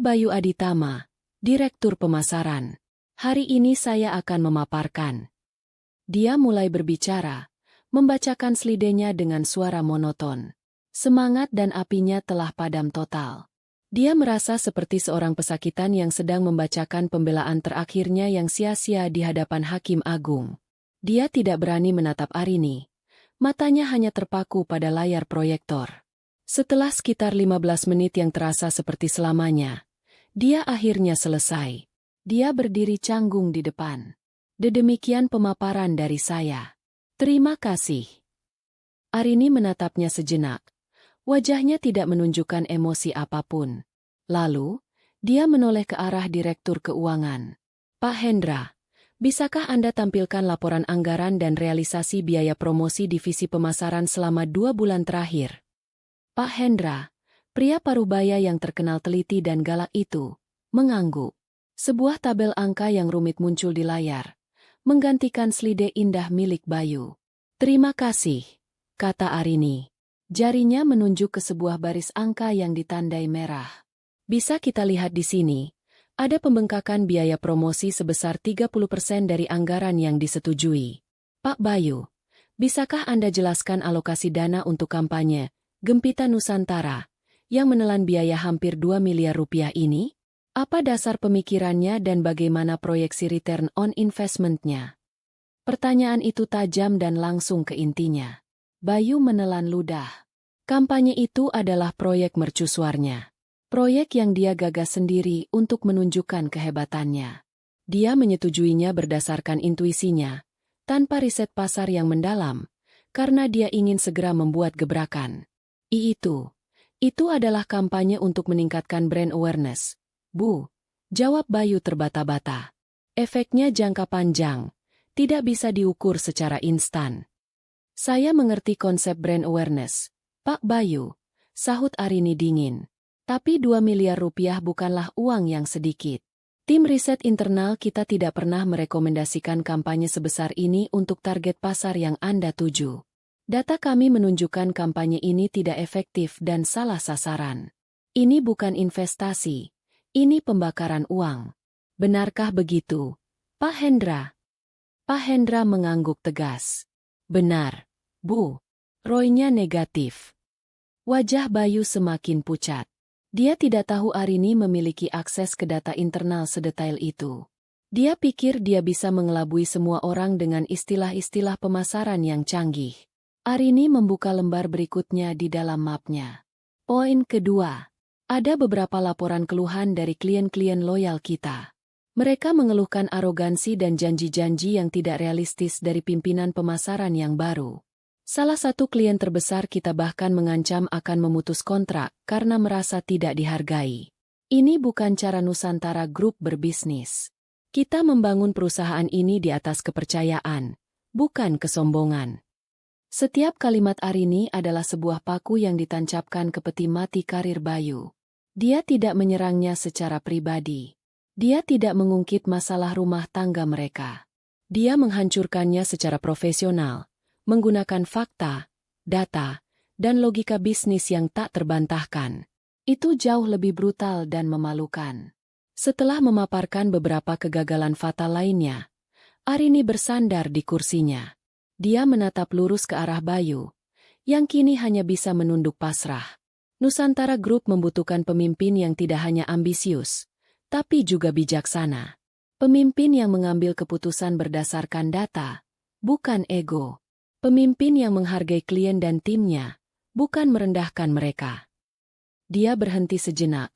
Bayu Aditama, Direktur Pemasaran. Hari ini saya akan memaparkan." Dia mulai berbicara, membacakan slidenya dengan suara monoton. Semangat dan apinya telah padam total. Dia merasa seperti seorang pesakitan yang sedang membacakan pembelaan terakhirnya yang sia-sia di hadapan Hakim Agung. Dia tidak berani menatap Arini. Matanya hanya terpaku pada layar proyektor. Setelah sekitar 15 menit yang terasa seperti selamanya, dia akhirnya selesai. Dia berdiri canggung di depan. "Demikian pemaparan dari saya. Terima kasih." Arini menatapnya sejenak. Wajahnya tidak menunjukkan emosi apapun. Lalu, dia menoleh ke arah Direktur Keuangan. "Pak Hendra, bisakah Anda tampilkan laporan anggaran dan realisasi biaya promosi divisi pemasaran selama 2 bulan terakhir?" Pak Hendra, pria parubaya yang terkenal teliti dan galak itu, mengangguk. Sebuah tabel angka yang rumit muncul di layar, menggantikan slide indah milik Bayu. "Terima kasih," kata Arini. Jarinya menunjuk ke sebuah baris angka yang ditandai merah. "Bisa kita lihat di sini, ada pembengkakan biaya promosi sebesar 30% dari anggaran yang disetujui. Pak Bayu, bisakah Anda jelaskan alokasi dana untuk kampanye Gempita Nusantara yang menelan biaya hampir 2 miliar rupiah ini? Apa dasar pemikirannya dan bagaimana proyeksi return on investment-nya?" Pertanyaan itu tajam dan langsung ke intinya. Bayu menelan ludah. Kampanye itu adalah proyek mercusuarnya. Proyek yang dia gagas sendiri untuk menunjukkan kehebatannya. Dia menyetujuinya berdasarkan intuisinya, tanpa riset pasar yang mendalam, karena dia ingin segera membuat gebrakan. Itu adalah kampanye untuk meningkatkan brand awareness, Bu, jawab Bayu terbata-bata. Efeknya jangka panjang, tidak bisa diukur secara instan. Saya mengerti konsep brand awareness, Pak Bayu, sahut Arini dingin. Tapi 2 miliar rupiah bukanlah uang yang sedikit. Tim riset internal kita tidak pernah merekomendasikan kampanye sebesar ini untuk target pasar yang Anda tuju. Data kami menunjukkan kampanye ini tidak efektif dan salah sasaran. Ini bukan investasi, ini pembakaran uang. Benarkah begitu, Pak Hendra? Pak Hendra mengangguk tegas. Benar, Bu. Roy-nya negatif. Wajah Bayu semakin pucat. Dia tidak tahu Arini memiliki akses ke data internal sedetail itu. Dia pikir dia bisa mengelabui semua orang dengan istilah-istilah pemasaran yang canggih. Arini membuka lembar berikutnya di dalam mapnya. Poin kedua. Ada beberapa laporan keluhan dari klien-klien loyal kita. Mereka mengeluhkan arogansi dan janji-janji yang tidak realistis dari pimpinan pemasaran yang baru. Salah satu klien terbesar kita bahkan mengancam akan memutus kontrak karena merasa tidak dihargai. Ini bukan cara Nusantara Group berbisnis. Kita membangun perusahaan ini di atas kepercayaan, bukan kesombongan. Setiap kalimat Arini adalah sebuah paku yang ditancapkan ke peti mati karir Bayu. Dia tidak menyerangnya secara pribadi. Dia tidak mengungkit masalah rumah tangga mereka. Dia menghancurkannya secara profesional, menggunakan fakta, data, dan logika bisnis yang tak terbantahkan. Itu jauh lebih brutal dan memalukan. Setelah memaparkan beberapa kegagalan fatal lainnya, Arini bersandar di kursinya. Dia menatap lurus ke arah Bayu, yang kini hanya bisa menunduk pasrah. Nusantara Group membutuhkan pemimpin yang tidak hanya ambisius, tapi juga bijaksana. Pemimpin yang mengambil keputusan berdasarkan data, bukan ego. Pemimpin yang menghargai klien dan timnya, bukan merendahkan mereka. Dia berhenti sejenak,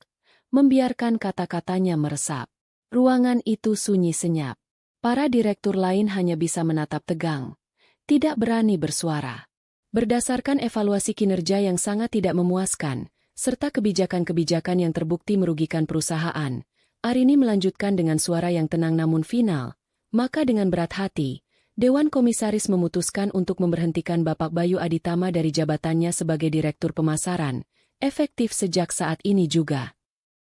membiarkan kata-katanya meresap. Ruangan itu sunyi senyap. Para direktur lain hanya bisa menatap tegang, tidak berani bersuara. Berdasarkan evaluasi kinerja yang sangat tidak memuaskan, serta kebijakan-kebijakan yang terbukti merugikan perusahaan, Arini melanjutkan dengan suara yang tenang namun final, maka dengan berat hati, Dewan Komisaris memutuskan untuk memberhentikan Bapak Bayu Aditama dari jabatannya sebagai Direktur Pemasaran, efektif sejak saat ini juga.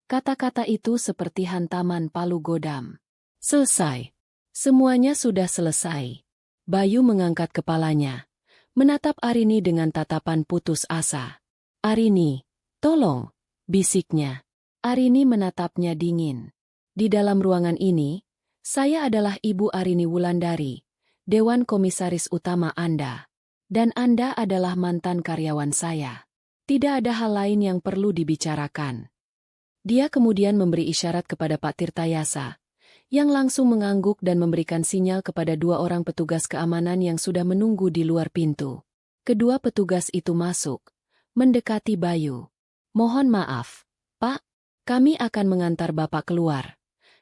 Kata-kata itu seperti hantaman palu godam. Selesai. Semuanya sudah selesai. Bayu mengangkat kepalanya, menatap Arini dengan tatapan putus asa. Arini, tolong, bisiknya. Arini menatapnya dingin. Di dalam ruangan ini, saya adalah Ibu Arini Wulandari, Dewan Komisaris Utama Anda. Dan Anda adalah mantan karyawan saya. Tidak ada hal lain yang perlu dibicarakan. Dia kemudian memberi isyarat kepada Pak Tirtayasa, yang langsung mengangguk dan memberikan sinyal kepada 2 orang petugas keamanan yang sudah menunggu di luar pintu. Kedua petugas itu masuk, mendekati Bayu. Mohon maaf, Pak, kami akan mengantar Bapak keluar,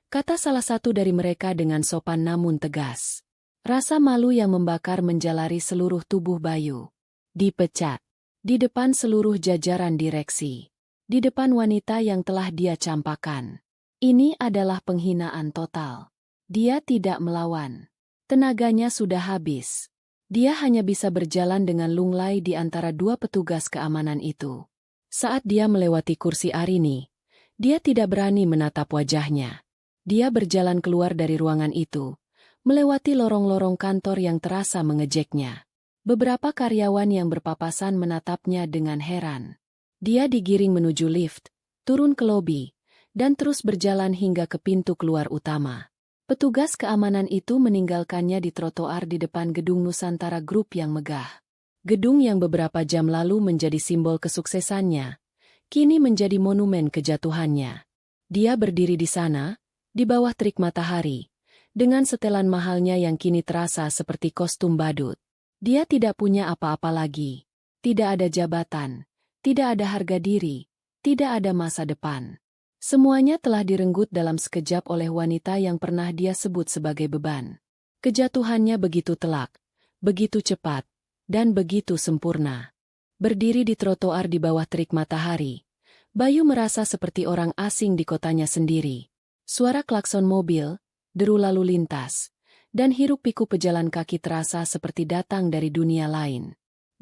kata salah satu dari mereka dengan sopan namun tegas. Rasa malu yang membakar menjalari seluruh tubuh Bayu. Dipecat. Di depan seluruh jajaran direksi. Di depan wanita yang telah dia campakan. Ini adalah penghinaan total. Dia tidak melawan. Tenaganya sudah habis. Dia hanya bisa berjalan dengan lunglai di antara 2 petugas keamanan itu. Saat dia melewati kursi Arini, dia tidak berani menatap wajahnya. Dia berjalan keluar dari ruangan itu, melewati lorong-lorong kantor yang terasa mengejeknya. Beberapa karyawan yang berpapasan menatapnya dengan heran. Dia digiring menuju lift, turun ke lobi, dan terus berjalan hingga ke pintu keluar utama. Petugas keamanan itu meninggalkannya di trotoar di depan gedung Nusantara Group yang megah. Gedung yang beberapa jam lalu menjadi simbol kesuksesannya, kini menjadi monumen kejatuhannya. Dia berdiri di sana, di bawah terik matahari, dengan setelan mahalnya yang kini terasa seperti kostum badut. Dia tidak punya apa-apa lagi. Tidak ada jabatan, tidak ada harga diri, tidak ada masa depan. Semuanya telah direnggut dalam sekejap oleh wanita yang pernah dia sebut sebagai beban. Kejatuhannya begitu telak, begitu cepat, dan begitu sempurna. Berdiri di trotoar di bawah terik matahari, Bayu merasa seperti orang asing di kotanya sendiri. Suara klakson mobil, deru lalu lintas, dan hiruk-pikuk pejalan kaki terasa seperti datang dari dunia lain.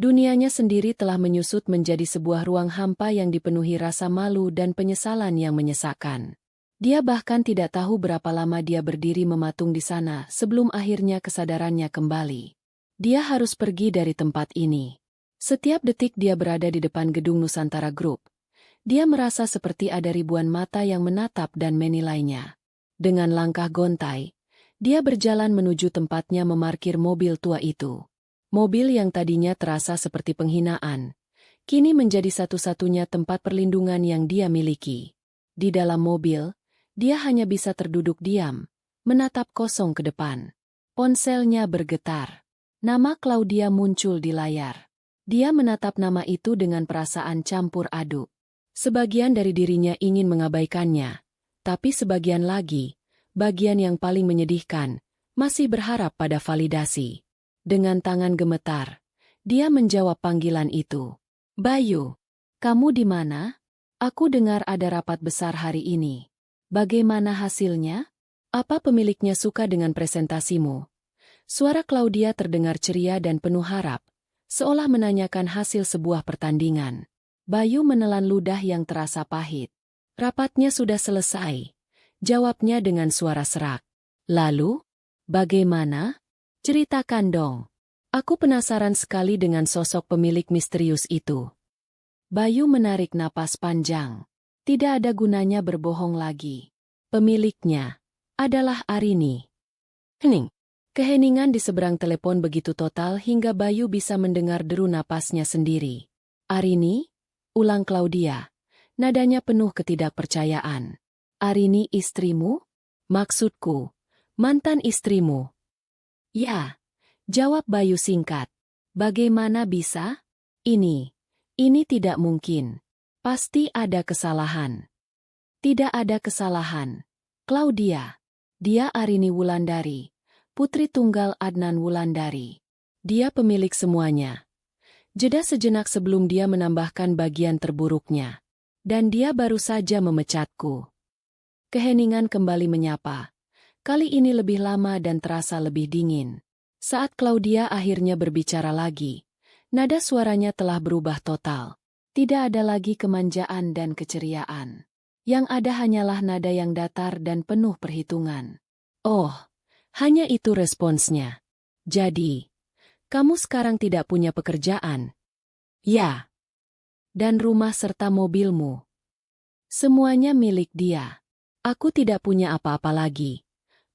Dunianya sendiri telah menyusut menjadi sebuah ruang hampa yang dipenuhi rasa malu dan penyesalan yang menyesakkan. Dia bahkan tidak tahu berapa lama dia berdiri mematung di sana sebelum akhirnya kesadarannya kembali. Dia harus pergi dari tempat ini. Setiap detik dia berada di depan gedung Nusantara Group. Dia merasa seperti ada ribuan mata yang menatap dan menilainya. Dengan langkah gontai, dia berjalan menuju tempatnya memarkir mobil tua itu. Mobil yang tadinya terasa seperti penghinaan, kini menjadi satu-satunya tempat perlindungan yang dia miliki. Di dalam mobil, dia hanya bisa terduduk diam, menatap kosong ke depan. Ponselnya bergetar. Nama Claudia muncul di layar. Dia menatap nama itu dengan perasaan campur aduk. Sebagian dari dirinya ingin mengabaikannya, tapi sebagian lagi, bagian yang paling menyedihkan, masih berharap pada validasi. Dengan tangan gemetar, dia menjawab panggilan itu. Bayu, kamu di mana? Aku dengar ada rapat besar hari ini. Bagaimana hasilnya? Apa pemiliknya suka dengan presentasimu? Suara Claudia terdengar ceria dan penuh harap, seolah menanyakan hasil sebuah pertandingan. Bayu menelan ludah yang terasa pahit. Rapatnya sudah selesai, jawabnya dengan suara serak. Lalu, bagaimana? Ceritakan dong. Aku penasaran sekali dengan sosok pemilik misterius itu. Bayu menarik napas panjang. Tidak ada gunanya berbohong lagi. Pemiliknya adalah Arini. Hening. Keheningan di seberang telepon begitu total hingga Bayu bisa mendengar deru napasnya sendiri. Arini? Ulang Claudia. Nadanya penuh ketidakpercayaan. Arini istrimu? Maksudku, mantan istrimu. Ya, jawab Bayu singkat. Bagaimana bisa? Ini tidak mungkin. Pasti ada kesalahan. Tidak ada kesalahan. Claudia. Dia Arini Wulandari, putri tunggal Adnan Wulandari. Dia pemilik semuanya. Jeda sejenak sebelum dia menambahkan bagian terburuknya. Dan dia baru saja memecatku. Keheningan kembali menyapa. Kali ini lebih lama dan terasa lebih dingin. Saat Claudia akhirnya berbicara lagi, nada suaranya telah berubah total. Tidak ada lagi kemanjaan dan keceriaan. Yang ada hanyalah nada yang datar dan penuh perhitungan. Oh, hanya itu responsnya. Jadi, kamu sekarang tidak punya pekerjaan? Ya. Dan rumah serta mobilmu. Semuanya milik dia. Aku tidak punya apa-apa lagi.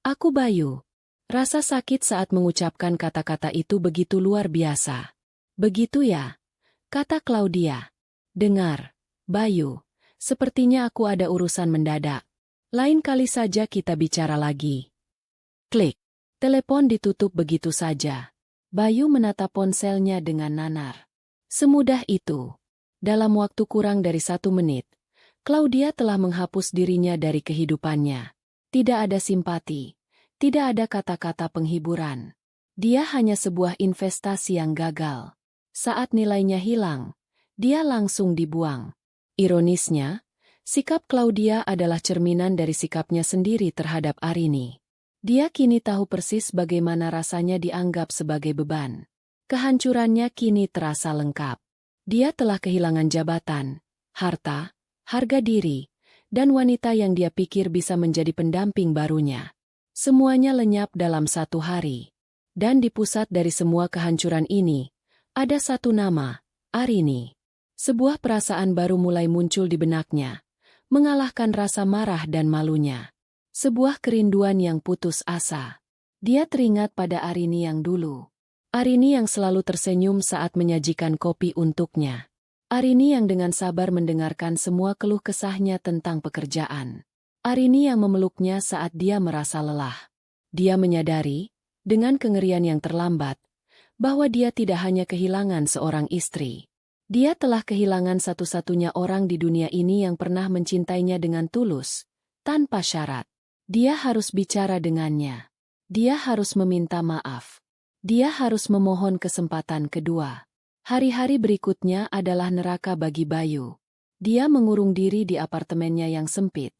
Aku Bayu. Rasa sakit saat mengucapkan kata-kata itu begitu luar biasa. Begitu ya? Kata Claudia. Dengar, Bayu. Sepertinya aku ada urusan mendadak. Lain kali saja kita bicara lagi. Klik. Telepon ditutup begitu saja. Bayu menatap ponselnya dengan nanar. Semudah itu. Dalam waktu kurang dari 1 menit, Claudia telah menghapus dirinya dari kehidupannya. Tidak ada simpati. Tidak ada kata-kata penghiburan. Dia hanya sebuah investasi yang gagal. Saat nilainya hilang, dia langsung dibuang. Ironisnya, sikap Claudia adalah cerminan dari sikapnya sendiri terhadap Arini. Dia kini tahu persis bagaimana rasanya dianggap sebagai beban. Kehancurannya kini terasa lengkap. Dia telah kehilangan jabatan, harta, harga diri, dan wanita yang dia pikir bisa menjadi pendamping barunya. Semuanya lenyap dalam 1 hari. Dan di pusat dari semua kehancuran ini, ada satu nama, Arini. Sebuah perasaan baru mulai muncul di benaknya, mengalahkan rasa marah dan malunya. Sebuah kerinduan yang putus asa. Dia teringat pada Arini yang dulu. Arini yang selalu tersenyum saat menyajikan kopi untuknya. Arini yang dengan sabar mendengarkan semua keluh kesahnya tentang pekerjaan. Arini yang memeluknya saat dia merasa lelah. Dia menyadari, dengan kengerian yang terlambat, bahwa dia tidak hanya kehilangan seorang istri. Dia telah kehilangan satu-satunya orang di dunia ini yang pernah mencintainya dengan tulus, tanpa syarat. Dia harus bicara dengannya. Dia harus meminta maaf. Dia harus memohon kesempatan kedua. Hari-hari berikutnya adalah neraka bagi Bayu. Dia mengurung diri di apartemennya yang sempit.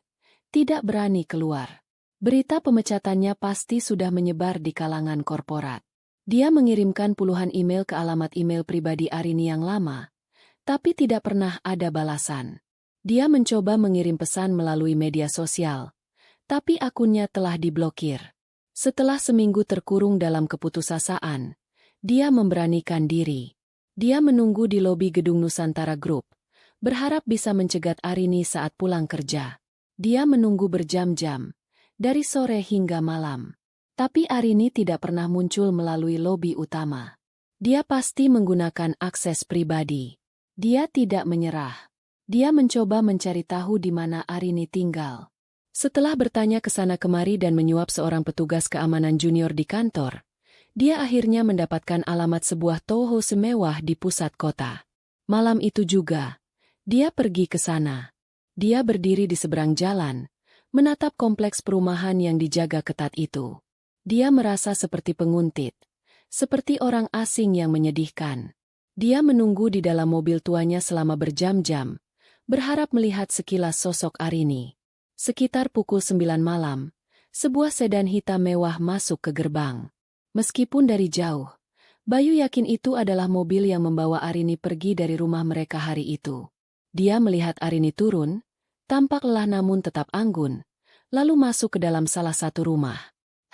Tidak berani keluar. Berita pemecatannya pasti sudah menyebar di kalangan korporat. Dia mengirimkan puluhan email ke alamat email pribadi Arini yang lama, tapi tidak pernah ada balasan. Dia mencoba mengirim pesan melalui media sosial, tapi akunnya telah diblokir. Setelah seminggu terkurung dalam keputusasaan, dia memberanikan diri. Dia menunggu di lobi gedung Nusantara Group, berharap bisa mencegat Arini saat pulang kerja. Dia menunggu berjam-jam, dari sore hingga malam. Tapi Arini tidak pernah muncul melalui lobi utama. Dia pasti menggunakan akses pribadi. Dia tidak menyerah. Dia mencoba mencari tahu di mana Arini tinggal. Setelah bertanya ke sana kemari dan menyuap seorang petugas keamanan junior di kantor, dia akhirnya mendapatkan alamat sebuah townhouse mewah di pusat kota. Malam itu juga, dia pergi ke sana. Dia berdiri di seberang jalan, menatap kompleks perumahan yang dijaga ketat itu. Dia merasa seperti penguntit, seperti orang asing yang menyedihkan. Dia menunggu di dalam mobil tuanya selama berjam-jam, berharap melihat sekilas sosok Arini. Sekitar pukul 9 malam, sebuah sedan hitam mewah masuk ke gerbang. Meskipun dari jauh, Bayu yakin itu adalah mobil yang membawa Arini pergi dari rumah mereka hari itu. Dia melihat Arini turun, tampak lelah namun tetap anggun, lalu masuk ke dalam salah satu rumah.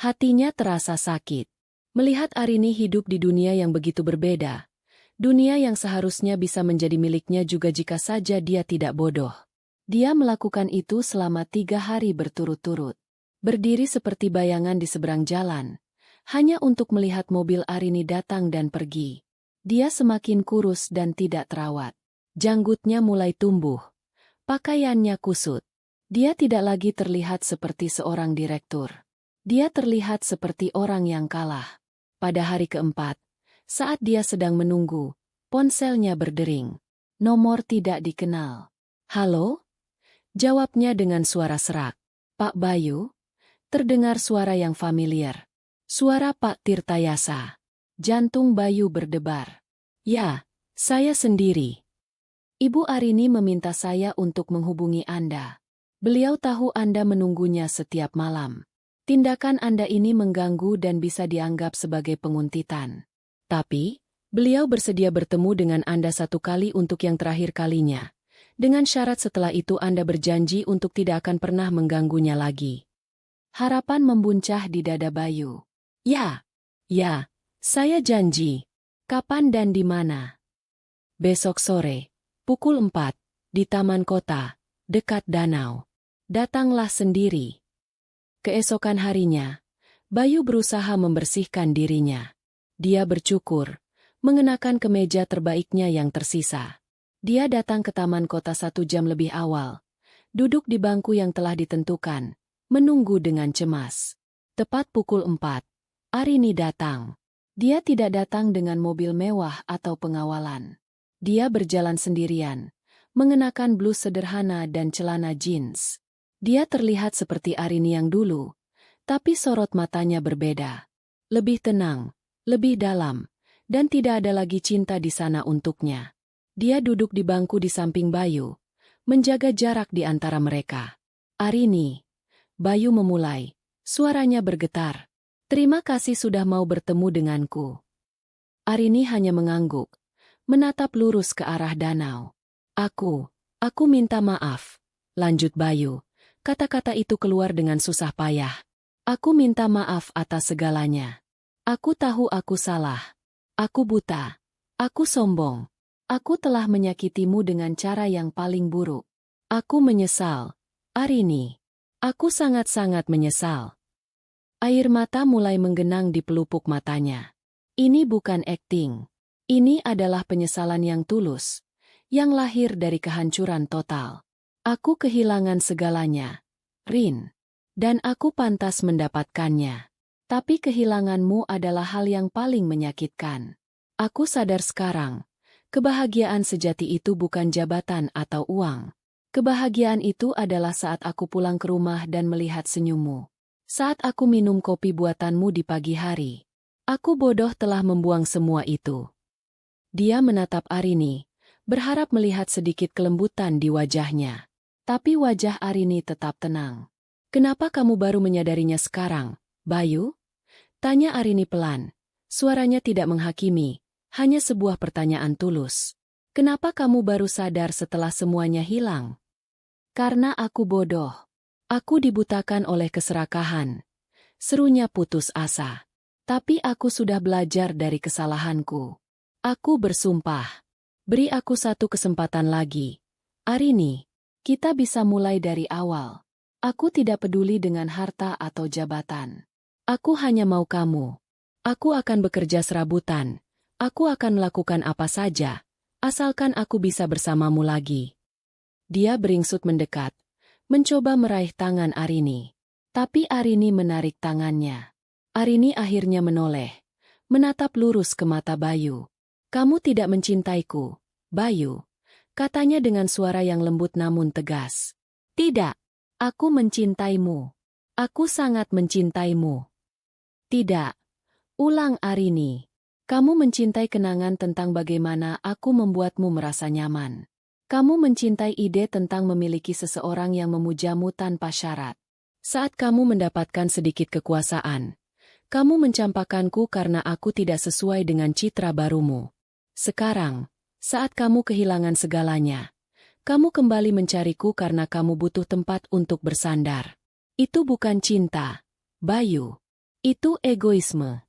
Hatinya terasa sakit. Melihat Arini hidup di dunia yang begitu berbeda. Dunia yang seharusnya bisa menjadi miliknya juga jika saja dia tidak bodoh. Dia melakukan itu selama 3 hari berturut-turut. Berdiri seperti bayangan di seberang jalan, hanya untuk melihat mobil Arini datang dan pergi. Dia semakin kurus dan tidak terawat. Janggutnya mulai tumbuh. Pakaiannya kusut. Dia tidak lagi terlihat seperti seorang direktur. Dia terlihat seperti orang yang kalah. Pada hari keempat, saat dia sedang menunggu, ponselnya berdering. Nomor tidak dikenal. "Halo?" Jawabnya dengan suara serak. "Pak Bayu?" Terdengar suara yang familiar. Suara Pak Tirtayasa. Jantung Bayu berdebar. "Ya, saya sendiri. Ibu Arini meminta saya untuk menghubungi Anda. Beliau tahu Anda menunggunya setiap malam. Tindakan Anda ini mengganggu dan bisa dianggap sebagai penguntitan. Tapi, beliau bersedia bertemu dengan Anda satu kali untuk yang terakhir kalinya. Dengan syarat setelah itu Anda berjanji untuk tidak akan pernah mengganggunya lagi." Harapan membuncah di dada Bayu. Ya, saya janji. Kapan dan di mana?" "Besok sore, pukul 4, di Taman Kota, dekat danau. Datanglah sendiri." Keesokan harinya, Bayu berusaha membersihkan dirinya. Dia bercukur, mengenakan kemeja terbaiknya yang tersisa. Dia datang ke Taman Kota 1 jam lebih awal, duduk di bangku yang telah ditentukan, menunggu dengan cemas. Tepat pukul 4, Arini datang. Dia tidak datang dengan mobil mewah atau pengawalan. Dia berjalan sendirian, mengenakan blus sederhana dan celana jeans. Dia terlihat seperti Arini yang dulu, tapi sorot matanya berbeda. Lebih tenang, lebih dalam, dan tidak ada lagi cinta di sana untuknya. Dia duduk di bangku di samping Bayu, menjaga jarak di antara mereka. "Arini," Bayu memulai, suaranya bergetar. "Terima kasih sudah mau bertemu denganku." Arini hanya mengangguk, menatap lurus ke arah danau. Aku minta maaf," lanjut Bayu. Kata-kata itu keluar dengan susah payah. "Aku minta maaf atas segalanya. Aku tahu aku salah. Aku buta. Aku sombong. Aku telah menyakitimu dengan cara yang paling buruk. Aku menyesal, Arini. Aku sangat-sangat menyesal." Air mata mulai menggenang di pelupuk matanya. Ini bukan akting. Ini adalah penyesalan yang tulus, yang lahir dari kehancuran total. "Aku kehilangan segalanya, Rin. Dan aku pantas mendapatkannya. Tapi kehilanganmu adalah hal yang paling menyakitkan. Aku sadar sekarang, kebahagiaan sejati itu bukan jabatan atau uang. Kebahagiaan itu adalah saat aku pulang ke rumah dan melihat senyummu. Saat aku minum kopi buatanmu di pagi hari. Aku bodoh telah membuang semua itu." Dia menatap Arini, berharap melihat sedikit kelembutan di wajahnya. Tapi wajah Arini tetap tenang. "Kenapa kamu baru menyadarinya sekarang, Bayu?" tanya Arini pelan, Suaranya tidak menghakimi, hanya sebuah pertanyaan tulus. Kenapa kamu baru sadar setelah semuanya hilang? Karena aku bodoh. Aku dibutakan oleh keserakahan. Serunya putus asa. Tapi aku sudah belajar dari kesalahanku. Aku bersumpah. Beri aku satu kesempatan lagi. Arini, kita bisa mulai dari awal. Aku tidak peduli dengan harta atau jabatan. Aku hanya mau kamu. Aku akan bekerja serabutan. Aku akan melakukan apa saja, asalkan aku bisa bersamamu lagi. Dia beringsut mendekat, mencoba meraih tangan Arini. Tapi Arini menarik tangannya. Arini akhirnya menoleh, menatap lurus ke mata Bayu. Kamu tidak mencintaiku, Bayu, katanya dengan suara yang lembut namun tegas. Tidak, aku mencintaimu. Aku sangat mencintaimu. Tidak, ulang Arini. Kamu mencintai kenangan tentang bagaimana aku membuatmu merasa nyaman. Kamu mencintai ide tentang memiliki seseorang yang memujamu tanpa syarat. Saat kamu mendapatkan sedikit kekuasaan, kamu mencampakkanku karena aku tidak sesuai dengan citra barumu. Sekarang, saat kamu kehilangan segalanya, kamu kembali mencariku karena kamu butuh tempat untuk bersandar. Itu bukan cinta, Bayu. Itu egoisme.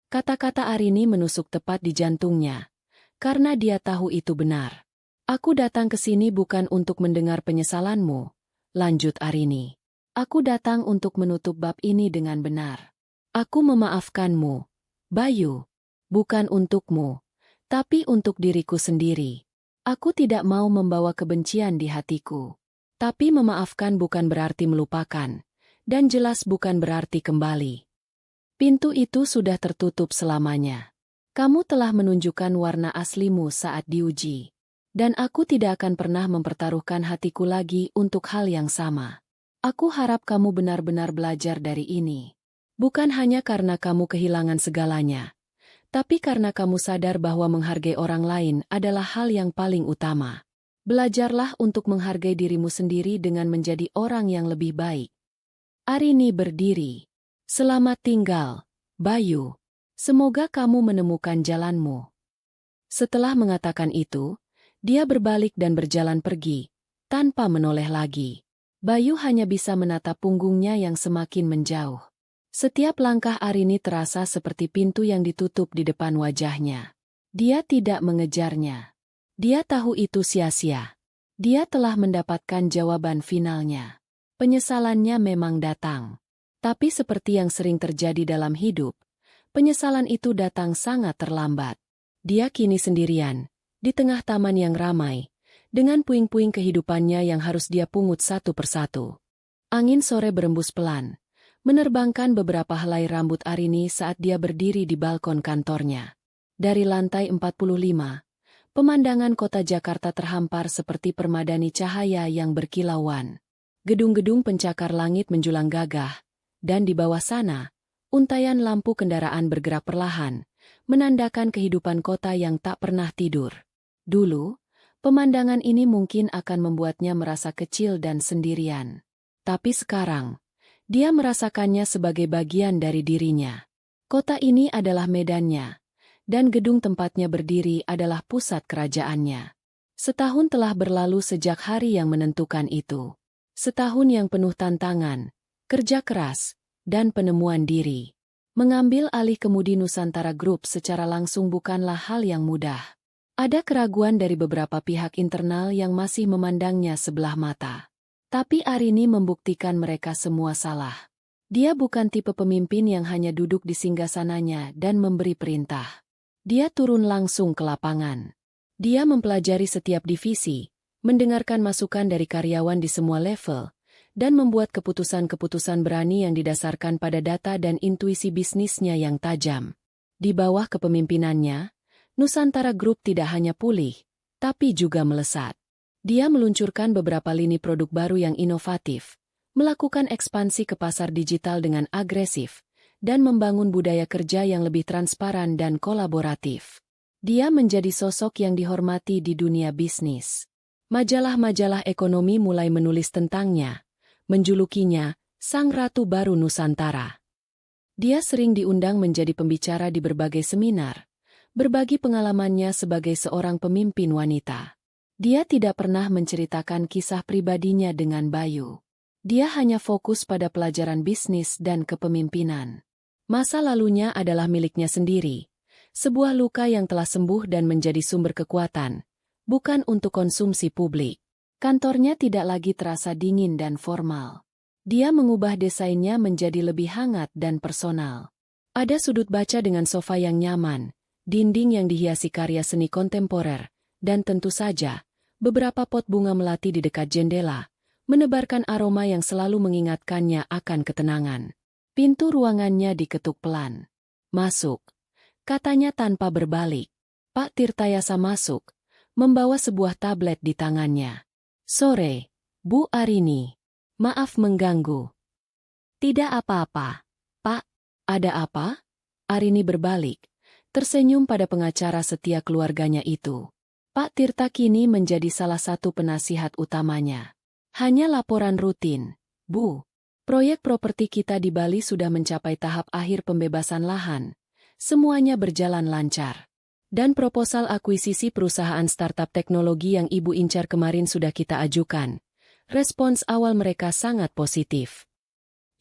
Kata-kata Arini menusuk tepat di jantungnya, karena dia tahu itu benar. Aku datang ke sini bukan untuk mendengar penyesalanmu, lanjut Arini. Aku datang untuk menutup bab ini dengan benar. Aku memaafkanmu, Bayu. Bukan untukmu, tapi untuk diriku sendiri. Aku tidak mau membawa kebencian di hatiku. Tapi memaafkan bukan berarti melupakan, dan jelas bukan berarti kembali. Pintu itu sudah tertutup selamanya. Kamu telah menunjukkan warna aslimu saat diuji. Dan aku tidak akan pernah mempertaruhkan hatiku lagi untuk hal yang sama. Aku harap kamu benar-benar belajar dari ini. Bukan hanya karena kamu kehilangan segalanya, tapi karena kamu sadar bahwa menghargai orang lain adalah hal yang paling utama. Belajarlah untuk menghargai dirimu sendiri dengan menjadi orang yang lebih baik. Arini berdiri. Selamat tinggal, Bayu. Semoga kamu menemukan jalanmu. Setelah mengatakan itu, dia berbalik dan berjalan pergi, tanpa menoleh lagi. Bayu hanya bisa menatap punggungnya yang semakin menjauh. Setiap langkah Arini terasa seperti pintu yang ditutup di depan wajahnya. Dia tidak mengejarnya. Dia tahu itu sia-sia. Dia telah mendapatkan jawaban finalnya. Penyesalannya memang datang. Tapi seperti yang sering terjadi dalam hidup, penyesalan itu datang sangat terlambat. Dia kini sendirian, di tengah taman yang ramai, dengan puing-puing kehidupannya yang harus dia pungut satu persatu. Angin sore berembus pelan, menerbangkan beberapa helai rambut Arini saat dia berdiri di balkon kantornya. Dari lantai 45, pemandangan kota Jakarta terhampar seperti permadani cahaya yang berkilauan. Gedung-gedung pencakar langit menjulang gagah, dan di bawah sana, untaian lampu kendaraan bergerak perlahan, menandakan kehidupan kota yang tak pernah tidur. Dulu, pemandangan ini mungkin akan membuatnya merasa kecil dan sendirian. Tapi sekarang, dia merasakannya sebagai bagian dari dirinya. Kota ini adalah medannya, dan gedung tempatnya berdiri adalah pusat kerajaannya. Setahun telah berlalu sejak hari yang menentukan itu. Setahun yang penuh tantangan, kerja keras, dan penemuan diri. Mengambil alih kemudi Nusantara Group secara langsung bukanlah hal yang mudah. Ada keraguan dari beberapa pihak internal yang masih memandangnya sebelah mata. Tapi Arini membuktikan mereka semua salah. Dia bukan tipe pemimpin yang hanya duduk di singgasananya dan memberi perintah. Dia turun langsung ke lapangan. Dia mempelajari setiap divisi, mendengarkan masukan dari karyawan di semua level, dan membuat keputusan-keputusan berani yang didasarkan pada data dan intuisi bisnisnya yang tajam. Di bawah kepemimpinannya, Nusantara Group tidak hanya pulih, tapi juga melesat. Dia meluncurkan beberapa lini produk baru yang inovatif, melakukan ekspansi ke pasar digital dengan agresif, dan membangun budaya kerja yang lebih transparan dan kolaboratif. Dia menjadi sosok yang dihormati di dunia bisnis. Majalah-majalah ekonomi mulai menulis tentangnya, menjulukinya Sang Ratu Baru Nusantara. Dia sering diundang menjadi pembicara di berbagai seminar, berbagi pengalamannya sebagai seorang pemimpin wanita. Dia tidak pernah menceritakan kisah pribadinya dengan Bayu. Dia hanya fokus pada pelajaran bisnis dan kepemimpinan. Masa lalunya adalah miliknya sendiri, sebuah luka yang telah sembuh dan menjadi sumber kekuatan, bukan untuk konsumsi publik. Kantornya tidak lagi terasa dingin dan formal. Dia mengubah desainnya menjadi lebih hangat dan personal. Ada sudut baca dengan sofa yang nyaman, dinding yang dihiasi karya seni kontemporer, dan tentu saja, beberapa pot bunga melati di dekat jendela, menebarkan aroma yang selalu mengingatkannya akan ketenangan. Pintu ruangannya diketuk pelan. "Masuk," katanya tanpa berbalik. Pak Tirtayasa masuk, membawa sebuah tablet di tangannya. "Sore, Bu Arini. Maaf mengganggu." "Tidak apa-apa, Pak." "Ada apa?" Arini berbalik, tersenyum pada pengacara setia keluarganya itu. Pak Tirta kini menjadi salah satu penasihat utamanya. "Hanya laporan rutin, Bu. Proyek properti kita di Bali sudah mencapai tahap akhir pembebasan lahan. Semuanya berjalan lancar. Dan proposal akuisisi perusahaan startup teknologi yang Ibu incar kemarin sudah kita ajukan. Respons awal mereka sangat positif."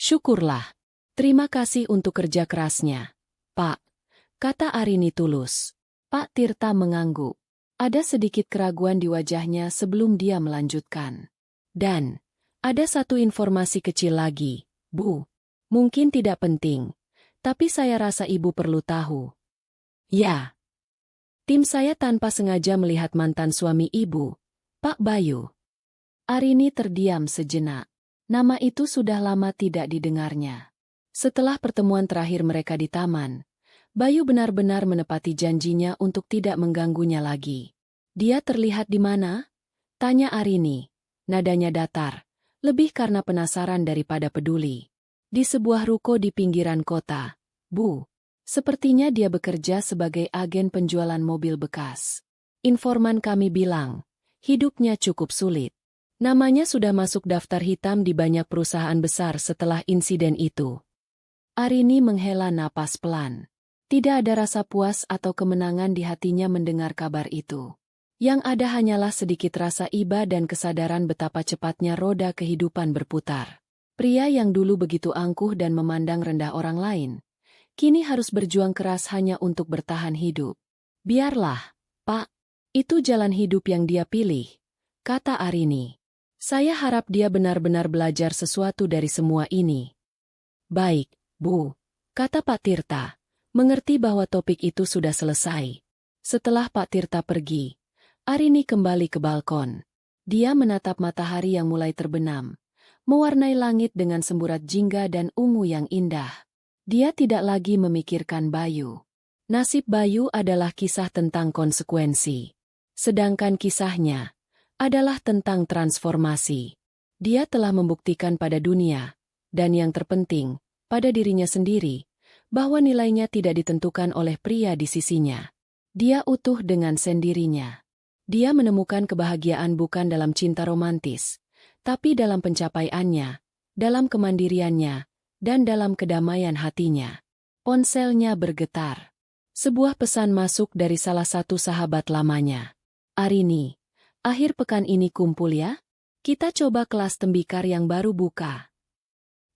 "Syukurlah. Terima kasih untuk kerja kerasnya, Pak," kata Arini tulus. Pak Tirta mengangguk. Ada sedikit keraguan di wajahnya sebelum dia melanjutkan. "Dan, ada satu informasi kecil lagi, Bu. Mungkin tidak penting, tapi saya rasa Ibu perlu tahu." "Ya." "Tim saya tanpa sengaja melihat mantan suami Ibu, Pak Bayu." Arini terdiam sejenak. Nama itu sudah lama tidak didengarnya. Setelah pertemuan terakhir mereka di taman, Bayu benar-benar menepati janjinya untuk tidak mengganggunya lagi. "Dia terlihat di mana?" tanya Arini. Nadanya datar, lebih karena penasaran daripada peduli. "Di sebuah ruko di pinggiran kota, Bu. Sepertinya dia bekerja sebagai agen penjualan mobil bekas. Informan kami bilang, hidupnya cukup sulit. Namanya sudah masuk daftar hitam di banyak perusahaan besar setelah insiden itu." Arini menghela napas pelan. Tidak ada rasa puas atau kemenangan di hatinya mendengar kabar itu. Yang ada hanyalah sedikit rasa iba dan kesadaran betapa cepatnya roda kehidupan berputar. Pria yang dulu begitu angkuh dan memandang rendah orang lain, kini harus berjuang keras hanya untuk bertahan hidup. "Biarlah, Pak. Itu jalan hidup yang dia pilih," kata Arini. "Saya harap dia benar-benar belajar sesuatu dari semua ini." "Baik, Bu," kata Pak Tirta, mengerti bahwa topik itu sudah selesai. Setelah Pak Tirta pergi, Arini kembali ke balkon. Dia menatap matahari yang mulai terbenam, mewarnai langit dengan semburat jingga dan ungu yang indah. Dia tidak lagi memikirkan Bayu. Nasib Bayu adalah kisah tentang konsekuensi. Sedangkan kisahnya adalah tentang transformasi. Dia telah membuktikan pada dunia, dan yang terpenting, pada dirinya sendiri, bahwa nilainya tidak ditentukan oleh pria di sisinya. Dia utuh dengan sendirinya. Dia menemukan kebahagiaan bukan dalam cinta romantis, tapi dalam pencapaiannya, dalam kemandiriannya, dan dalam kedamaian hatinya. Ponselnya bergetar. Sebuah pesan masuk dari salah satu sahabat lamanya. "Arini, akhir pekan ini kumpul ya? Kita coba kelas tembikar yang baru buka."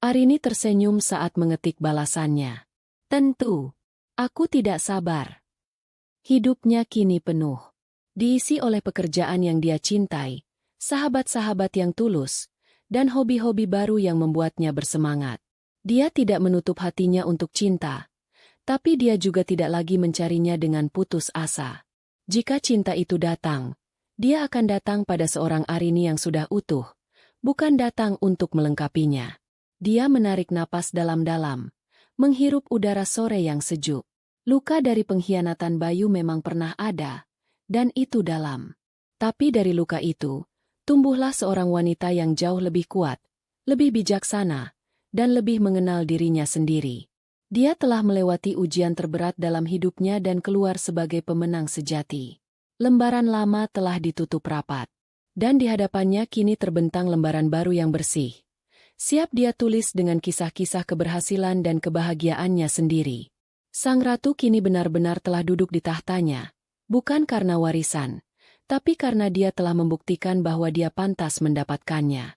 Arini tersenyum saat mengetik balasannya. "Tentu. Aku tidak sabar." Hidupnya kini penuh. Diisi oleh pekerjaan yang dia cintai, sahabat-sahabat yang tulus, dan hobi-hobi baru yang membuatnya bersemangat. Dia tidak menutup hatinya untuk cinta, tapi dia juga tidak lagi mencarinya dengan putus asa. Jika cinta itu datang, dia akan datang pada seorang Arini yang sudah utuh, bukan datang untuk melengkapinya. Dia menarik napas dalam-dalam, menghirup udara sore yang sejuk. Luka dari pengkhianatan Bayu memang pernah ada, dan itu dalam. Tapi dari luka itu, tumbuhlah seorang wanita yang jauh lebih kuat, lebih bijaksana, dan lebih mengenal dirinya sendiri. Dia telah melewati ujian terberat dalam hidupnya dan keluar sebagai pemenang sejati. Lembaran lama telah ditutup rapat, dan di hadapannya kini terbentang lembaran baru yang bersih, Siap dia tulis dengan kisah-kisah keberhasilan dan kebahagiaannya sendiri. Sang ratu kini benar-benar telah duduk di tahtanya, bukan karena warisan, tapi karena dia telah membuktikan bahwa dia pantas mendapatkannya.